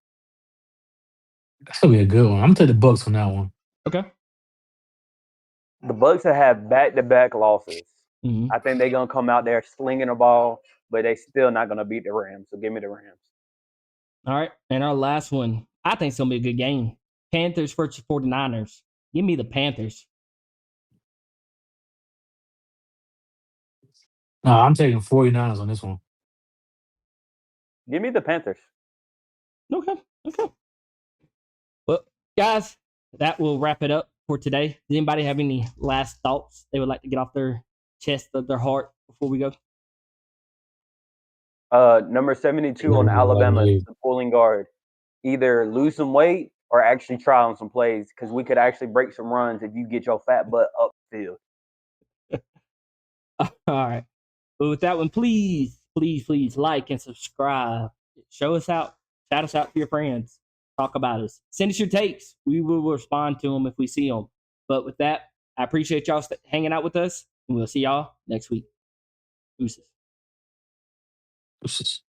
That's gonna be a good one. I'm gonna take the Bucks on that one. Okay. The Bucks have had back-to-back losses. Mhm. I think they're going to come out there slinging the ball, but they still not going to beat the Rams. So give me the Rams. All right. And our last one. I think it's going to be a good game. Panthers versus 49ers. Give me the Panthers. No, I'm taking 49ers on this one. Give me the Panthers. Okay. Okay. Well, guys, that will wrap it up for today. Does anybody have any last thoughts they would like to get off their chest of their heart before we go? Number 72 on Never mind, Alabama, dude. the pulling guard. Either lose some weight or actually try on some plays because we could actually break some runs if you get your fat butt upfield. All right. But with that one, please like and subscribe. Show us out. Shout us out to your friends. Talk about us. Send us your takes. We will respond to them if we see them. But with that, I appreciate y'all hanging out with us, and we'll see y'all next week. Deuces. This is-